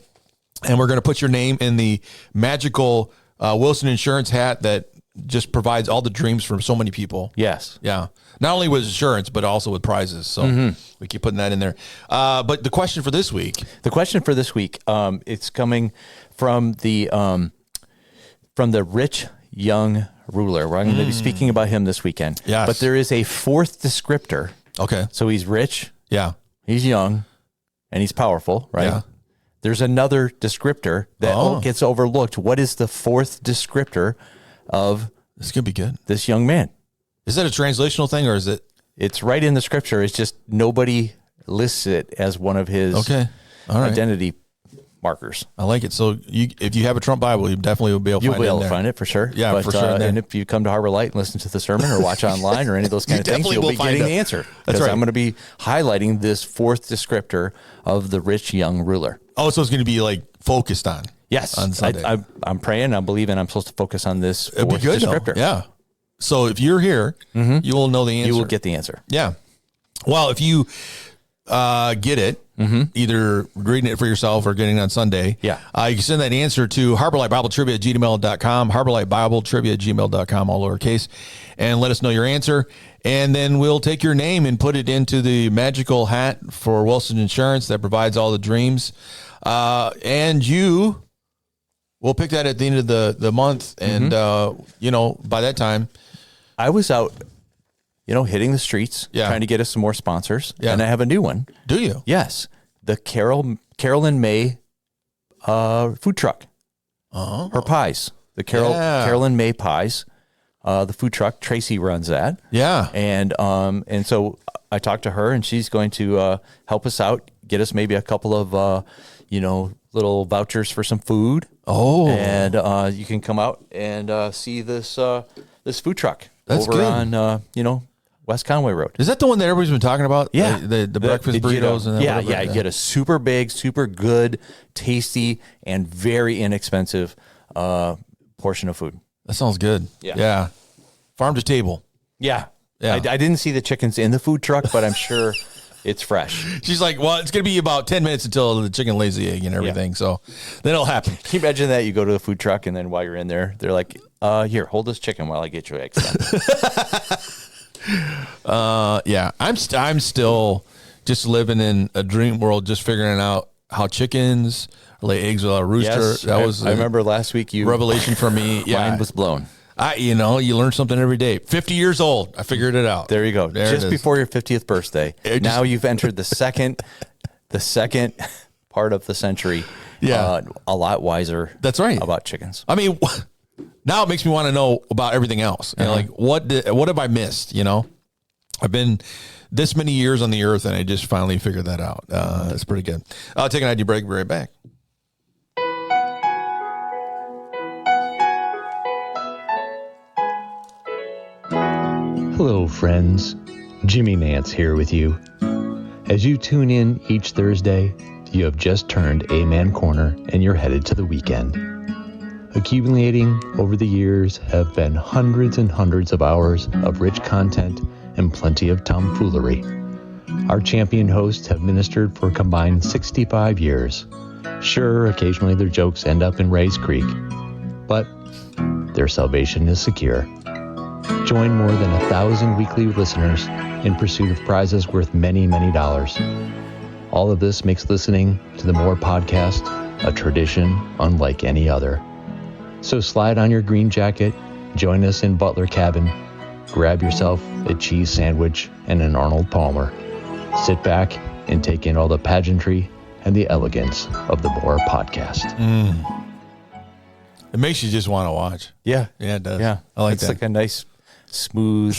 And we're going to put your name in the magical Wilson Insurance hat that just provides all the dreams from so many people. Yes. Yeah. Not only with insurance, but also with prizes. So we keep putting that in there. But the question for this week. It's coming from the rich young ruler. We're going to be speaking about him this weekend. Yes. But there is a fourth descriptor. Okay. So he's rich. Yeah. He's young. And he's powerful, right? Yeah. There's another descriptor that gets overlooked. What is the fourth descriptor of this could be good. This young man? Is that a translational thing or is it? It's right in the scripture. It's just nobody lists it as one of his identity markers. I like it. So if you have a Trump Bible, you definitely will be able to find it. You'll be able to find it for sure. Yeah, for sure. And if you come to Harbor Light and listen to the sermon or watch online or any of those kind of things, you'll be getting the answer. That's right. I'm going to be highlighting this fourth descriptor of the rich young ruler. Oh, so it's going to be like focused on. Yes, on Sunday. I'm praying. I'm believing. I'm supposed to focus on this. It'd be good, descriptor. Yeah. So if you're here, you will know the answer. You will get the answer. Yeah. Well, if you get it, either reading it for yourself or getting it on Sunday, you can send that answer to HarborLightBibleTrivia@gmail.com, HarborLightBibleTrivia@gmail.com, all lowercase, and let us know your answer. And then we'll take your name and put it into the magical hat for Wilson Insurance that provides all the dreams. And we'll pick that at the end of the month. And, by that time, I was out, hitting the streets, trying to get us some more sponsors. Yeah. And I have a new one. Do you? Yes. The Carolyn May food truck. Oh. Her pies. The Carolyn May pies. The food truck, Tracy runs that. Yeah. And so I talked to her, and she's going to help us out, get us maybe a couple of, little vouchers for some food. Oh. And you can come out and see this food truck. That's over good. on, West Conway Road. Is that the one that everybody's been talking about? Yeah. The breakfast burritos? And you get a super big, super good, tasty, and very inexpensive portion of food. That sounds good. Yeah. Farm to table. Yeah. Yeah. I didn't see the chickens in the food truck, but I'm sure it's fresh. She's like, well, it's going to be about 10 minutes until the chicken lays the egg and everything. So then it'll happen. Can you imagine that? You go to the food truck, and then while you're in there, they're like, here, hold this chicken while I get your eggs done. I'm still just living in a dream world, just figuring out how chickens lay eggs without a rooster. Yes, I remember last week revelation for me. Mind was blown. You learn something every day. 50 years old, I figured it out. There you go. Just before your 50th birthday. Now you've entered the second part of the century. Yeah, a lot wiser. That's right. About chickens. I mean, now it makes me want to know about everything else. Like what have I missed? I've been this many years on the earth, and I just finally figured that out. It's pretty good. I'll take an ID break. Be right back. Hello, friends. Jimmy Nance here with you. As you tune in each Thursday, you have just turned Amen Corner and you're headed to the weekend. Accumulating over the years have been hundreds and hundreds of hours of rich content and plenty of tomfoolery. Our champion hosts have ministered for a combined 65 years. Sure, occasionally their jokes end up in Ray's Creek, but their salvation is secure. Join more than 1,000 weekly listeners in pursuit of prizes worth many, many dollars. All of this makes listening to the More podcast a tradition unlike any other. So slide on your green jacket, join us in Butler Cabin, grab yourself a cheese sandwich and an Arnold Palmer. Sit back and take in all the pageantry and the elegance of the More podcast. It makes you just want to watch. Yeah. Yeah, it does. Yeah. I like it's that. It's like a nice, smooth,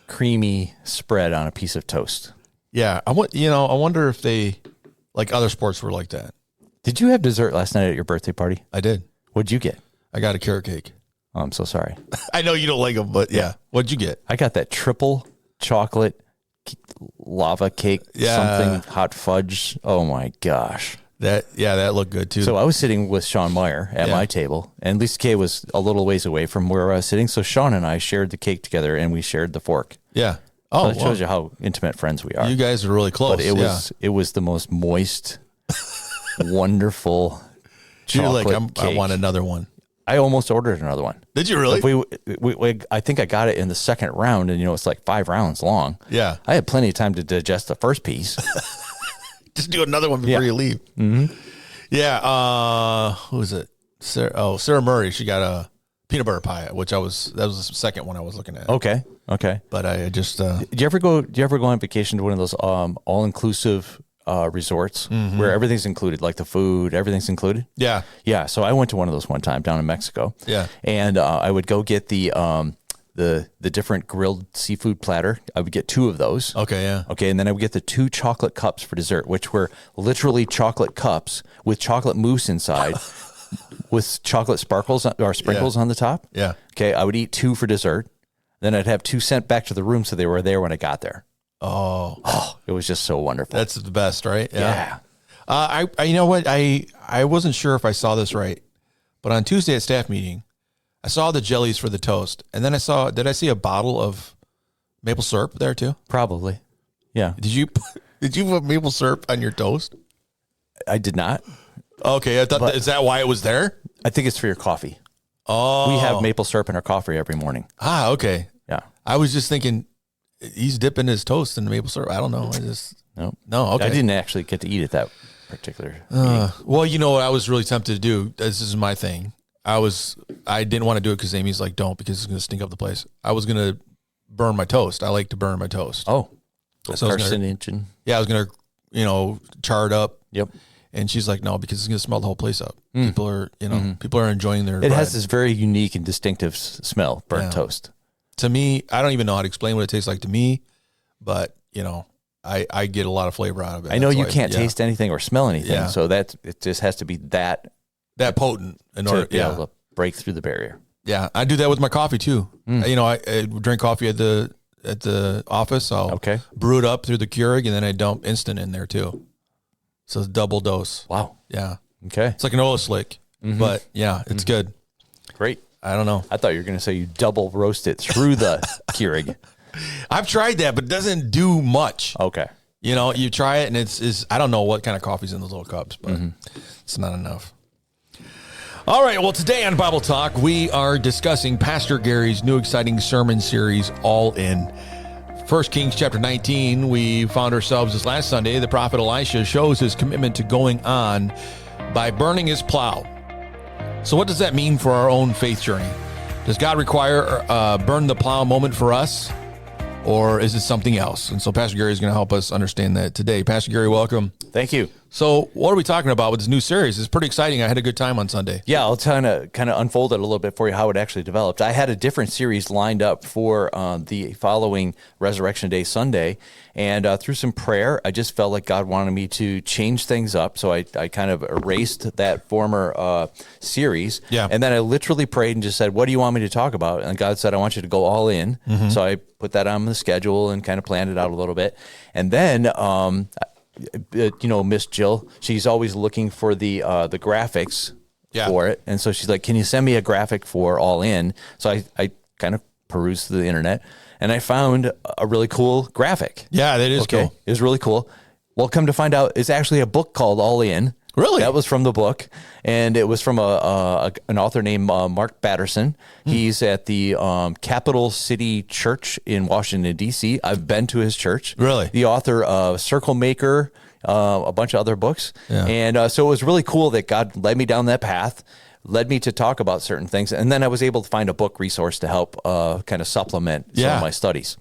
creamy spread on a piece of toast. Yeah. I wonder if they, like other sports, were like that. Did you have dessert last night at your birthday party? I did. What'd you get? I got a carrot cake. Oh, I'm so sorry. I know you don't like them, but yeah. What'd you get? I got that triple chocolate lava cake, something hot fudge. Oh my gosh. That looked good too. So I was sitting with Sean Meyer at my table, and Lisa Kay was a little ways away from where I was sitting. So Sean and I shared the cake together, and we shared the fork. Yeah. Oh, so that shows you how intimate friends we are. You guys are really close. But it was the most moist, wonderful chocolate cake. I want another one. I almost ordered another one. Did you really? I think I got it in the second round, and it's like 5 rounds long. Yeah. I had plenty of time to digest the first piece. Just do another one before you leave. Mm-hmm. Yeah. Who is it? Sarah Murray. She got a peanut butter pie, that was the second one I was looking at. Okay. But I just. Do you ever go on vacation to one of those all-inclusive resorts where everything's included, like the food, everything's included? Yeah. Yeah. So I went to one of those one time down in Mexico. Yeah. And I would go get the different grilled seafood platter. I would get 2 of those. Okay, yeah. Okay, and then I would get the 2 chocolate cups for dessert, which were literally chocolate cups with chocolate mousse inside with chocolate sprinkles on the top. Yeah. Okay, I would eat 2 for dessert. Then I'd have 2 sent back to the room so they were there when I got there. Oh, it was just so wonderful. That's the best, right? Yeah. You know what? I wasn't sure if I saw this right, but on Tuesday at staff meeting, I saw the jellies for the toast, and then did I see a bottle of maple syrup there too? Probably. Yeah. Did you put maple syrup on your toast? I did not. Okay. Is that why it was there? I think it's for your coffee. Oh. We have maple syrup in our coffee every morning. Ah, okay. Yeah. I was just thinking he's dipping his toast in maple syrup. I don't know. No. Okay. I didn't actually get to eat it that particular well, you know what I was really tempted to do? This is my thing. I didn't want to do it because Amy's like, don't, because it's going to stink up the place. I was going to burn my toast. I like to burn my toast. Oh. So carcinogen. I was going to, char it up. Yep. And she's like, no, because it's going to smell the whole place up. People are, people are enjoying their It has this very unique and distinctive smell, burnt toast. To me, I don't even know how to explain what it tastes like to me, but, I get a lot of flavor out of it. I know you can't taste anything or smell anything, so it just has to be that potent in order to be able to break through the barrier. Yeah, I do that with my coffee too. I drink coffee at the office. I'll brew it up through the Keurig, and then I dump instant in there too. So it's double dose. Wow. Yeah. Okay. It's like an Ola Slick, but it's good. Great. I don't know. I thought you were going to say you double roast it through the Keurig. I've tried that, but it doesn't do much. Okay. You try it, and it's I don't know what kind of coffee's in those little cups, but it's not enough. All right. Well, today on Bible Talk, we are discussing Pastor Gary's new exciting sermon series, All In. 1 Kings chapter 19, we found ourselves this last Sunday. The prophet Elisha shows his commitment to going on by burning his plow. So what does that mean for our own faith journey? Does God require a burn the plow moment for us, or is it something else? And so Pastor Gary is going to help us understand that today. Pastor Gary, welcome. Thank you. So what are we talking about with this new series? It's pretty exciting. I had a good time on Sunday. Yeah, I'll kind of unfold it a little bit for you how it actually developed. I had a different series lined up for the following Resurrection Day Sunday, and through some prayer, I just felt like God wanted me to change things up, so I kind of erased that former series. Yeah. And then I literally prayed and just said, what do you want me to talk about? And God said, I want you to go all in. So I put that on the schedule and kind of planned it out a little bit. And then Miss Jill, she's always looking for the graphics for it. And so she's like, can you send me a graphic for All In? So I kind of perused through the internet, and I found a really cool graphic. Yeah, that is cool. It was really cool. Well, come to find out, it's actually a book called All In. Really? That was from the book, and it was from an author named Mark Batterson. He's at the Capital City Church in Washington, D.C. I've been to his church. Really? The author of Circle Maker, a bunch of other books. Yeah. And so it was really cool that God led me down that path, led me to talk about certain things, and then I was able to find a book resource to help kind of supplement some of my studies.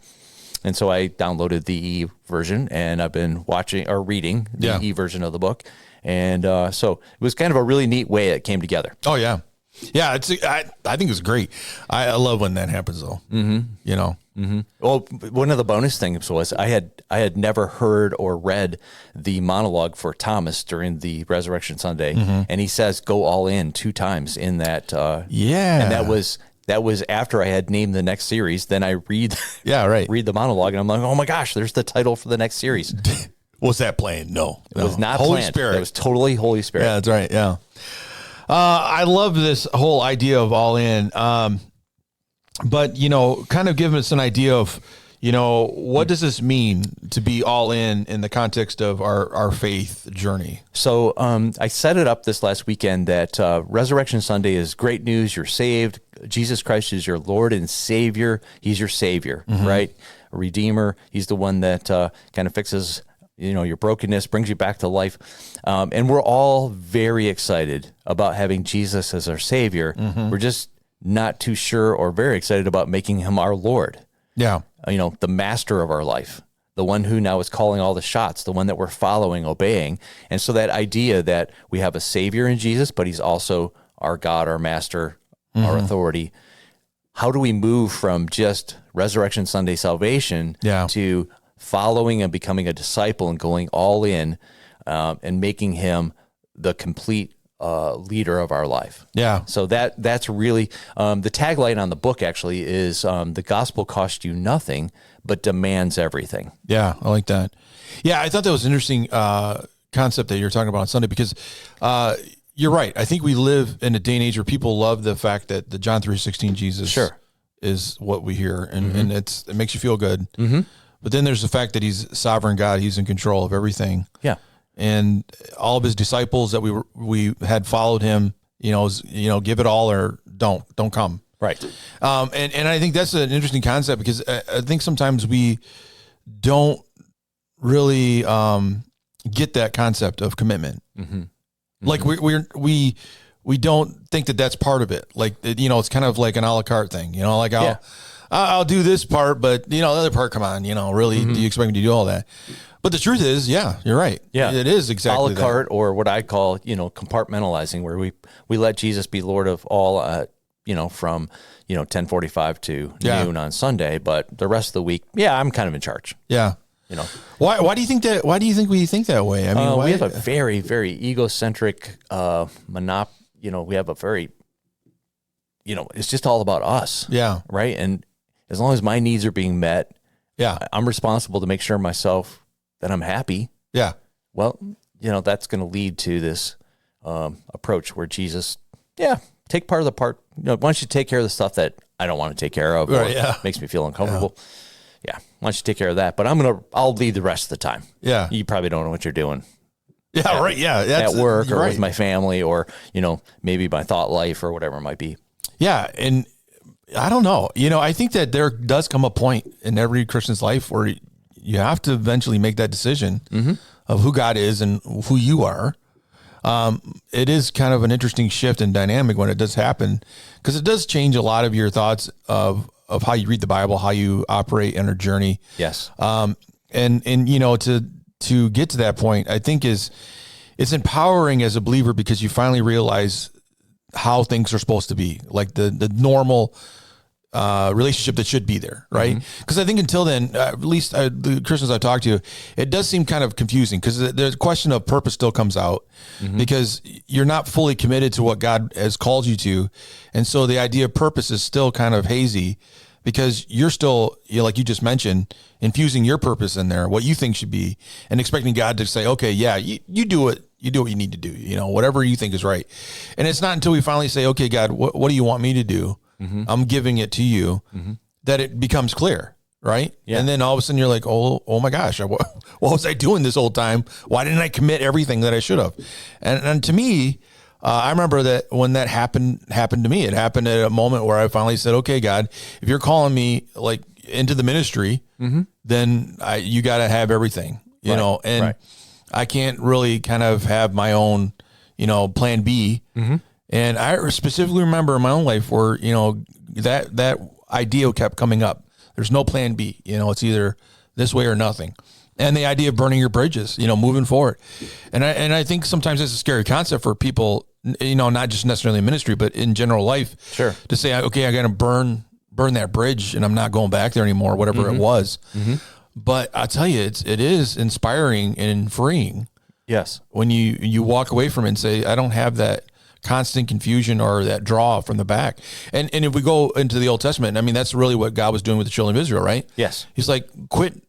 And so I downloaded the E version, and I've been reading the E version of the book. And so it was kind of a really neat way it came together. Oh, yeah. Yeah, I think it's great. I love when that happens, though. Well, one of the bonus things was I had never heard or read the monologue for Thomas during the Resurrection Sunday, and he says "Go all in" 2 times in that. And that was after I had named the next series. Then I read read the monologue, and I'm like, oh my gosh, there's the title for the next series. Was that planned? No. It was not Holy planned. Spirit. It was totally Holy Spirit. Yeah, that's right. Yeah. I love this whole idea of all in. But, kind of give us an idea of, what does this mean to be all in the context of our faith journey? So I set it up this last weekend that Resurrection Sunday is great news. You're saved. Jesus Christ is your Lord and Savior. He's your Savior, right? A Redeemer. He's the one that kind of fixes your brokenness, brings you back to life. And we're all very excited about having Jesus as our Savior. We're just not too sure or very excited about making him our Lord. Yeah. The master of our life, the one who now is calling all the shots, the one that we're following, obeying. And so that idea that we have a Savior in Jesus, but he's also our God, our master, our authority. How do we move from just Resurrection Sunday salvation to following and becoming a disciple and going all in and making him the complete leader of our life? Yeah. So that's really the tagline on the book actually is the gospel costs you nothing, but demands everything. Yeah, I like that. Yeah, I thought that was interesting. concept that you're talking about on Sunday, because you're right. I think we live in a day and age where people love the fact that the John 3:16 Jesus is what we hear, and it makes you feel good. Mm-hmm. But then there's the fact that he's sovereign God. He's in control of everything. Yeah. And all of his disciples that we had followed him, give it all or don't come. Right. And I think that's an interesting concept, because I think sometimes we don't really get that concept of commitment. Mm-hmm. Like we don't think that that's part of it. Like, it's kind of like an a la carte thing, like I'll do this part, but the other part, come on, really, do you expect me to do all that? But the truth is, yeah, you're right. Yeah. It is exactly a la carte, or what I call, compartmentalizing, where we let Jesus be Lord of all, from, 10:45 to noon on Sunday, but the rest of the week, I'm kind of in charge. Yeah. Why do you think that? Why do you think we think that way? I mean, we have a very, very egocentric we have a very, it's just all about us. Yeah. Right. And as long as my needs are being met, I'm responsible to make sure myself that I'm happy. Yeah. Well, that's going to lead to this approach where Jesus, take part of the part. Why don't you take care of the stuff that I don't want to take care of, or makes me feel uncomfortable? Yeah. Why don't you take care of that? But I'll lead the rest of the time. Yeah. You probably don't know what you're doing. Yeah. Right. Yeah. At work or with my family, or, maybe my thought life or whatever it might be. Yeah. And I don't know, I think that there does come a point in every Christian's life where you have to eventually make that decision of who God is and who you are. It is kind of an interesting shift in dynamic when it does happen, because it does change a lot of your thoughts of how you read the Bible, how you operate in a journey. Yes. And to get to that point, I think it's empowering as a believer, because you finally realize how things are supposed to be, like the normal relationship that should be there, right? Because I think until then, at least the Christians I've talked to, it does seem kind of confusing, because the question of purpose still comes out, because you're not fully committed to what God has called you to. And so the idea of purpose is still kind of hazy, because you're still, like you just mentioned, infusing your purpose in there, what you think should be, and expecting God to say, okay, you do it. You do what you need to do, whatever you think is right. And it's not until we finally say, okay, God, what do you want me to do? I'm giving it to you, that it becomes clear, right? Yeah. And then all of a sudden you're like, oh my gosh, what was I doing this whole time? Why didn't I commit everything that I should have? And to me, I remember that when that happened to me, it happened at a moment where I finally said, okay, God, if you're calling me like into the ministry, then you got to have everything, and I can't really kind of have my own, plan B. And I specifically remember in my own life where, that idea kept coming up. There's no plan B, it's either this way or nothing. And the idea of burning your bridges, moving forward. And I think sometimes it's a scary concept for people, not just necessarily in ministry, but in general life. Sure. To say, okay, I got to burn that bridge and I'm not going back there anymore, whatever it was. But I'll tell you, it is inspiring and freeing. Yes. When you walk away from it and say, I don't have that constant confusion or that draw from the back. And if we go into the Old Testament, I mean, that's really what God was doing with the children of Israel, right? Yes. He's like, quit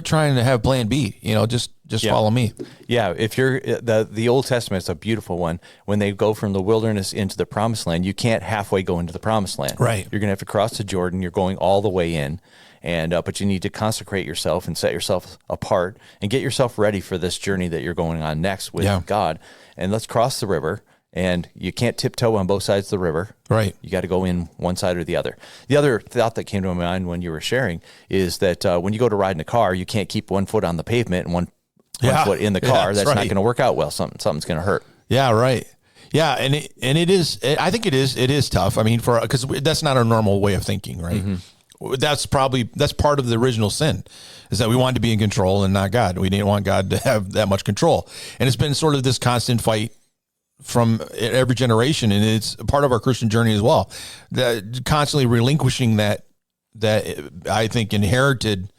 trying to have plan B, just follow me. Yeah. If you're the Old Testament is a beautiful one. When they go from the wilderness into the promised land, you can't halfway go into the promised land. Right. You're going to have to cross the Jordan. You're going all the way in. And but you need to consecrate yourself and set yourself apart and get yourself ready for this journey that you're going on next with God. And let's cross the river. And you can't tiptoe on both sides of the river. Right. You got to go in one side or the other. The other thought that came to my mind when you were sharing is that when you go to ride in a car, you can't keep one foot on the pavement and one foot in the car. That's not going to work out well. Something's going to hurt. Yeah, right. Yeah, and it is. I think it is tough. I mean, because that's not our normal way of thinking, right? That's part of the original sin, is that we wanted to be in control and not God. We didn't want God to have that much control, and it's been sort of this constant fight from every generation, and it's part of our Christian journey as well. That constantly relinquishing that I think inherited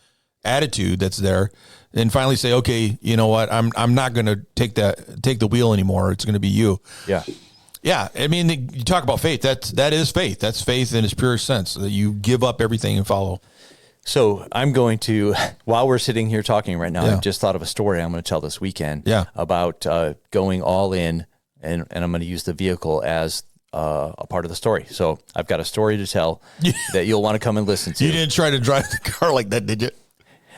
attitude that's there, and finally say, okay, you know what, I'm not going to take the wheel anymore. It's going to be you. Yeah. Yeah. I mean, you talk about faith. That is faith. That's faith in its purest sense, that you give up everything and follow. So I'm going to, while we're sitting here talking right now, Yeah. I've just thought of a story I'm going to tell this weekend Yeah. about going all in, and I'm going to use the vehicle as a part of the story. So I've got a story to tell that you'll want to come and listen to. You didn't try to drive the car like that, did you?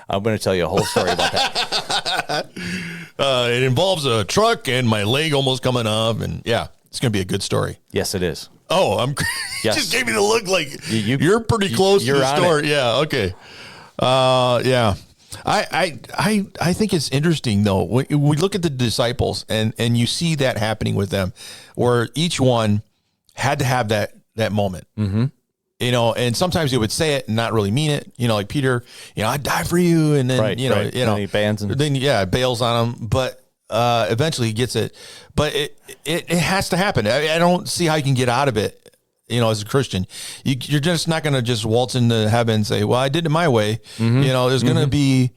I'm going to tell you a whole story about that. It involves a truck and my leg almost coming off, and yeah, it's going to be a good story. Yes, it is. Oh, Yes. just gave me the look like you're pretty close to the story. Yeah. Okay. Yeah. I think it's interesting though. When we look at the disciples and you see that happening with them, where each one had to have that moment. Mm-hmm. You know, and sometimes he would say it and not really mean it. You know, like Peter, I'd die for you, and then Right, you know, right. And he abandons. then bails on him, but eventually he gets it. But it has to happen. I don't see how you can get out of it. You know, as a Christian, you're just not going to just waltz into heaven and say, "Well, I did it my way." Mm-hmm. You know, there's going to be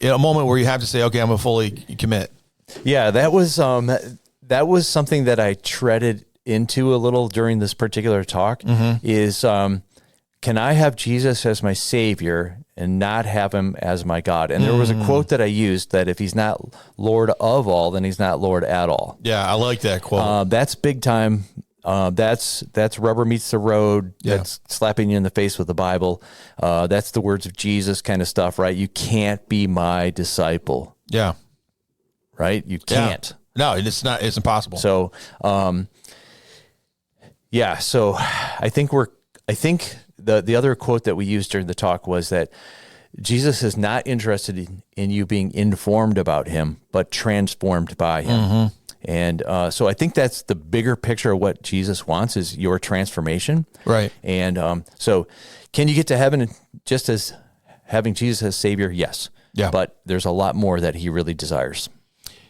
a moment where you have to say, "Okay, I'm going to fully commit." Yeah, that was something that I treaded into a little during this particular talk. Is can I have Jesus as my Savior and not have him as my God? And there was a quote that I used that if he's not Lord of all, then he's not Lord at all. Yeah, I like that quote. That's big time. That's rubber meets the road. Yeah. That's slapping you in the face with the Bible. That's the words of Jesus kind of stuff, right? You can't be my disciple, Yeah. right? You can't. No, it's not. It's impossible. So, so I think the other quote that we used during the talk was that Jesus is not interested in you being informed about him, but transformed by him. Mm-hmm. And so I think that's the bigger picture of what Jesus wants is your transformation. Right. And so can you get to heaven just as having Jesus as Savior? Yes. Yeah. But there's a lot more that he really desires.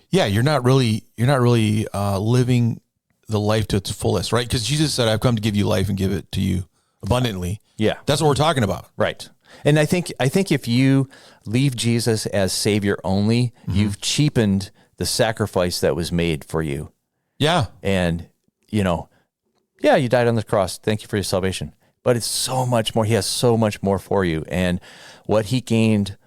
Yeah, you're not really living the life to its fullest, right? Because Jesus said, "I've come to give you life and give it to you abundantly." Yeah. That's what we're talking about. Right. And I think if you leave Jesus as Savior only, you've cheapened the sacrifice that was made for you. Yeah. And, you died on the cross. Thank you for your salvation. But it's so much more. He has so much more for you. And what he gained,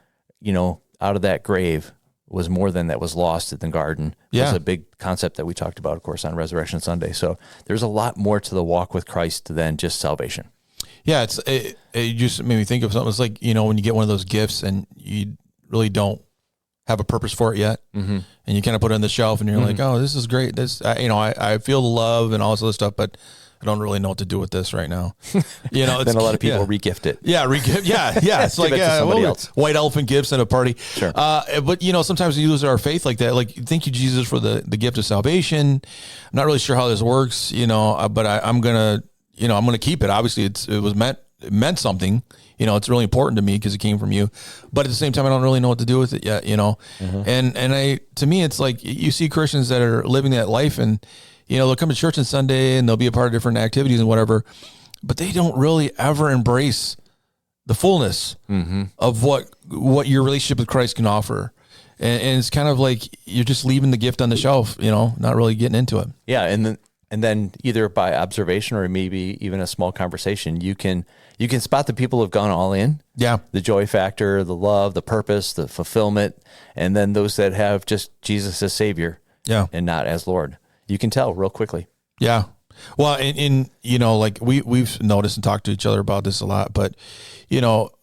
out of that grave was more than that was lost in the garden. Yeah. It was a big concept that we talked about, of course, on Resurrection Sunday. So there's a lot more to the walk with Christ than just salvation. Yeah, it just made me think of something. It's like, when you get one of those gifts and you really don't have a purpose for it yet, and you kind of put it on the shelf and you're like, "Oh, this is great. This, I feel the love and all this other stuff, but I don't really know what to do with this right now." Then a lot of people re-gift it. Yeah, re-gift. Yeah. It's Give like it to somebody else. White elephant gifts at a party. Sure. But sometimes we lose our faith like that. Like, thank you, Jesus, for the gift of salvation. I'm not really sure how this works, but I'm gonna keep it. Obviously, it meant something. It's really important to me because it came from you. But at the same time, I don't really know what to do with it yet. And to me, it's like you see Christians that are living that life, and they'll come to church on Sunday and they'll be a part of different activities and whatever, but they don't really ever embrace the fullness of what your relationship with Christ can offer. And it's kind of like you're just leaving the gift on the shelf, not really getting into it. Yeah, and then either by observation or maybe even a small conversation, you can spot the people who've gone all in. Yeah. The joy factor, the love, the purpose, the fulfillment, and then those that have just Jesus as Savior, and not as Lord. You can tell real quickly. Yeah. Well, in like we've noticed and talked to each other about this a lot, but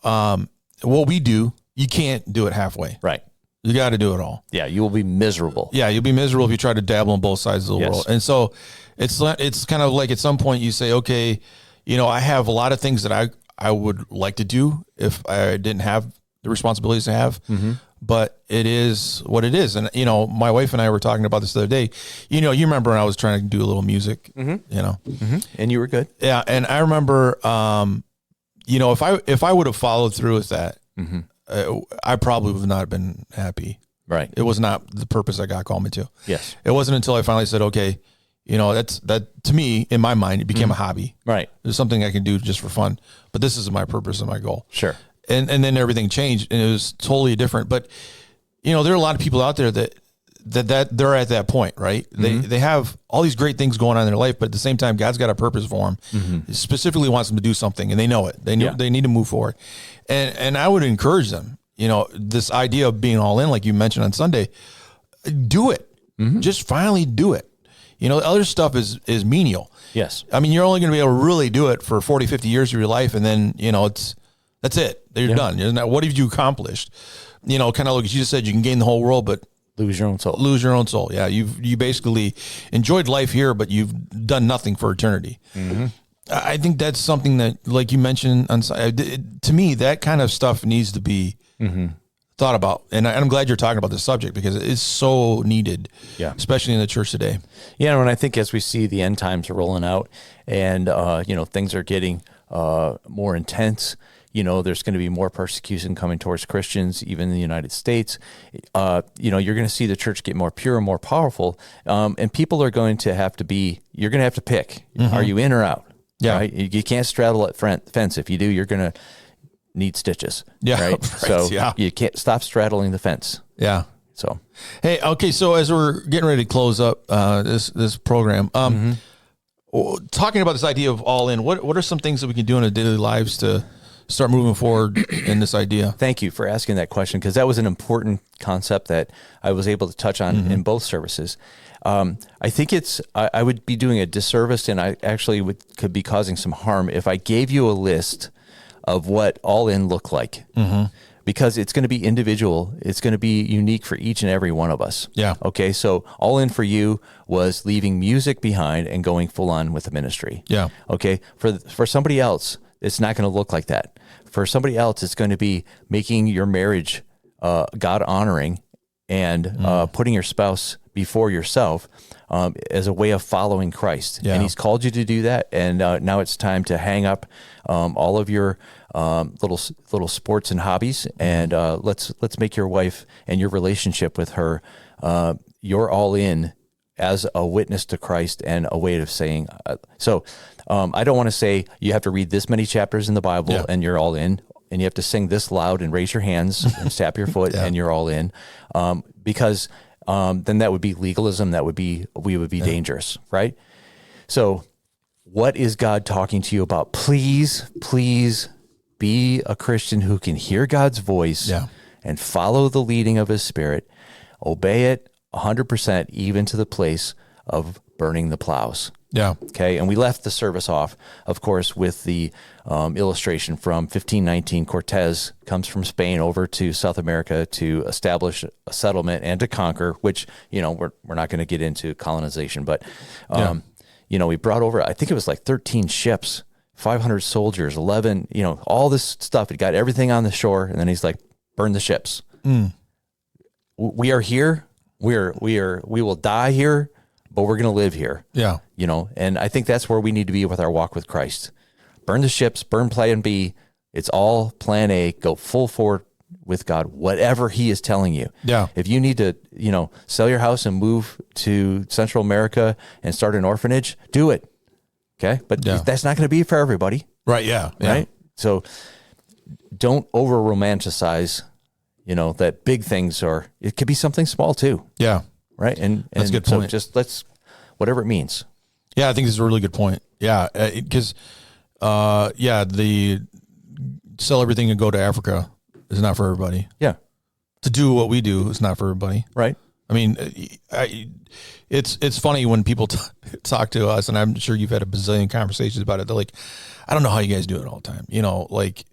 what we do, you can't do it halfway. Right. You got to do it all. Yeah, you will be miserable. Yeah, you'll be miserable if you try to dabble on both sides of the world. And so it's kind of like at some point you say, okay, I have a lot of things that I would like to do if I didn't have the responsibilities to have, but it is what it is. And, my wife and I were talking about this the other day. You remember when I was trying to do a little music, and you were good. Yeah. And I remember, if I would have followed through with that, I probably would not have been happy. Right. It was not the purpose that God called me to. Yes. It wasn't until I finally said, okay, that to me, in my mind, it became a hobby. Right. It was something I can do just for fun, but this is my purpose and my goal. Sure. And then everything changed and it was totally different. But, there are a lot of people out there that that they're at that point, right? They have all these great things going on in their life, but at the same time, God's got a purpose for them. He specifically wants them to do something, and they know it. They know they need to move forward. And I would encourage them, this idea of being all in, like you mentioned on Sunday, do it. Just finally do it. The other stuff is menial. Yes. I mean, you're only going to be able to really do it for 40, 50 years of your life. And then, that's it. You're done. Isn't that, what have you accomplished? Kind of like you just said, you can gain the whole world, but lose your own soul. Yeah. You basically enjoyed life here, but you've done nothing for eternity. I think that's something that, like you mentioned, to me, that kind of stuff needs to be thought about. And I'm glad you're talking about this subject because it's so needed, especially in the church today. Yeah. And I think as we see the end times are rolling out and, things are getting more intense, there's going to be more persecution coming towards Christians, even in the United States. You're going to see the church get more pure and more powerful. And people are going to have to you're going to have to pick. Are you in or out? Yeah. Right? You can't straddle that fence. If you do, you're going to need stitches. Yeah. Right. So you can't stop straddling the fence. Yeah. So, hey, okay. So as we're getting ready to close up this program, talking about this idea of all in, what are some things that we can do in our daily lives to start moving forward in this idea? Thank you for asking that question, because that was an important concept that I was able to touch on in both services. I think I would be doing a disservice, and I actually could be causing some harm if I gave you a list of what all in look like, because it's going to be individual. It's going to be unique for each and every one of us. Yeah. Okay. So all in for you was leaving music behind and going full on with the ministry. Yeah. Okay. For somebody else, it's not going to look like that. For somebody else, it's going to be making your marriage God honoring and putting your spouse before yourself as a way of following Christ. Yeah. And he's called you to do that. And now it's time to hang up all of your little sports and hobbies, and let's make your wife and your relationship with her you're all in as a witness to Christ and a way of saying. I don't want to say you have to read this many chapters in the Bible and you're all in, and you have to sing this loud and raise your hands and tap your foot and you're all in, because then that would be legalism. We would be dangerous, right? So what is God talking to you about? Please be a Christian who can hear God's voice and follow the leading of his Spirit, obey it 100%, even to the place of burning the plows. Yeah. Okay. And we left the service off, of course, with the illustration from 1519. Cortez comes from Spain over to South America to establish a settlement and to conquer, which, we're not going to get into colonization, but, we brought over, I think it was like 13 ships, 500 soldiers, 11, all this stuff. It got everything on the shore. And then he's like, burn the ships. We are here. We will die here, but we're going to live here. Yeah. And I think that's where we need to be with our walk with Christ. Burn the ships, burn plan B. It's all plan A. Go full forward with God, whatever he is telling you. Yeah. If you need to, sell your house and move to Central America and start an orphanage, do it. Okay. But that's not going to be for everybody. Right. Yeah. Right. So don't over romanticize, that big things it could be something small too. Yeah. Right. And that's a good point. So just whatever it means. Yeah. I think this is a really good point. Yeah. Because, the sell everything and go to Africa is not for everybody. Yeah. To do what we do is not for everybody. Right. I mean, it's funny when people talk to us, and I'm sure you've had a bazillion conversations about it. They're like, I don't know how you guys do it all the time. Like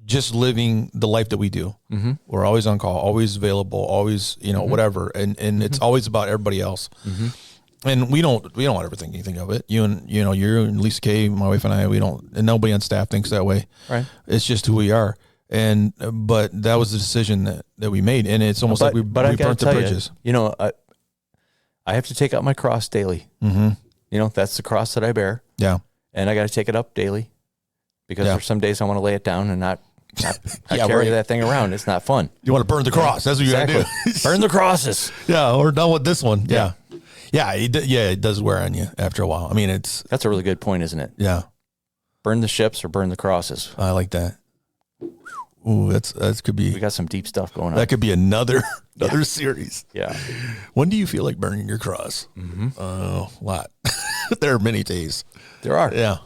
just living the life that we do. Mm-hmm. We're always on call, always available, always, whatever. And it's always about everybody else. Mm-hmm. And we don't ever think anything of it. You and Lisa Kay, my wife and I, and nobody on staff thinks that way. Right. It's just who we are. But that was the decision that we made. And it's almost like we burnt the bridges. I have to take up my cross daily. Mm-hmm. That's the cross that I bear. Yeah. And I got to take it up daily because there's some days I want to lay it down and not carry that thing around. It's not fun. You want to burn the cross. That's what you got to do. Burn the crosses. Yeah. We're done with this one. Yeah. Yeah. It does wear on you after a while. I mean, that's a really good point, isn't it? Yeah. Burn the ships or burn the crosses. I like that. Ooh, that could be. We got some deep stuff going on. That could be another series. Yeah. When do you feel like burning your cross? A lot. There are many days. There are. Yeah.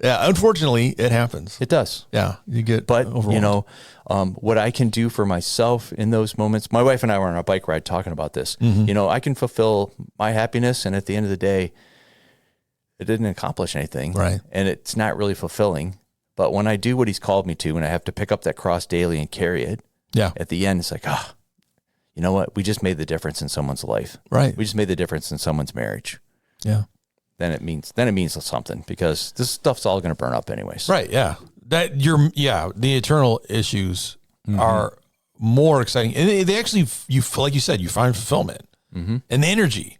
Yeah. Unfortunately, it happens. It does. Yeah. You get overwhelmed. You know, what I can do for myself in those moments, my wife and I were on a bike ride talking about this. You know, I can fulfill my happiness, and at the end of the day, it didn't accomplish anything. Right. And it's not really fulfilling. But when I do what he's called me to, and I have to pick up that cross daily and carry it, at the end, it's like, you know what? We just made the difference in someone's life. Right. We just made the difference in someone's marriage. Yeah. Then it means something, because this stuff's all going to burn up anyways. Right. Yeah. The eternal issues are more exciting. And they actually, like you said, you find fulfillment and the energy.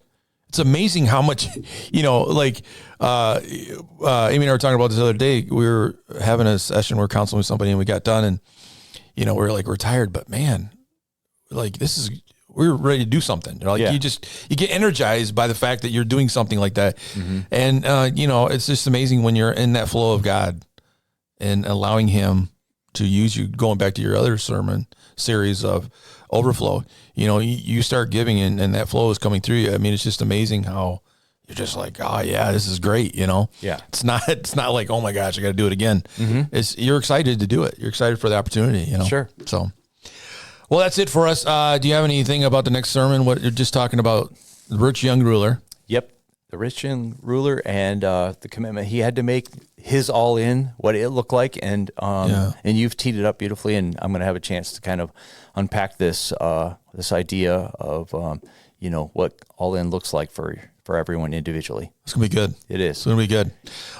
It's amazing how much, you know, like Amy and I were talking about this the other day. We were having a session, we were counseling with somebody, and we got done, and, you know, we're tired, but man, like we're ready to do something. Like you get energized by the fact that you're doing something like that. And, you know, it's just amazing when you're in that flow of God and allowing him to use you. Going back to your other sermon series of overflow, you know, you start giving and that flow is coming through you. I mean, it's just amazing how you're just like, oh yeah, this is great. You know, it's not like, oh my gosh, I got to do it again. You're excited to do it. You're excited for the opportunity, you know? Sure. So, well, that's it for us. Do you have anything about the next sermon? What you're just talking about, the rich young ruler. Yep. The rich young ruler and the commitment he had to make, his all in, what it looked like. And you've teed it up beautifully, and I'm going to have a chance to kind of unpack this idea of, you know, what all in looks like for everyone individually. It's going to be good. It is. It's going to be good.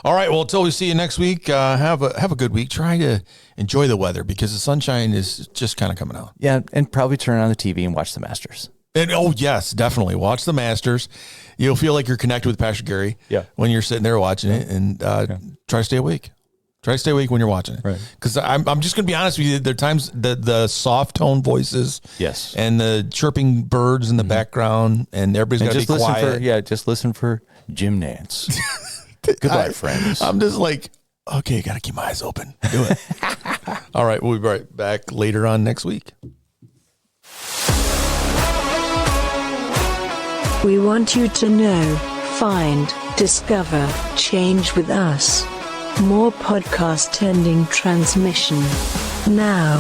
All right. Well, until we see you next week, have a good week. Try to enjoy the weather, because the sunshine is just kind of coming out. Yeah. And probably turn on the TV and watch the Masters. And yes, definitely watch the Masters. You'll feel like you're connected with Pastor Gary when you're sitting there watching it, and try to stay awake. Try to stay awake when you're watching it. Right. Because I'm just going to be honest with you. There are times the soft tone voices, and the chirping birds in the background, and everybody's got to be quiet. Just listen for Jim Nance. Goodbye, friends. I'm just like, okay, got to keep my eyes open. Do it. All right, we'll be right back later on next week. We want you to know, find, discover, change with us. More podcast ending transmission now.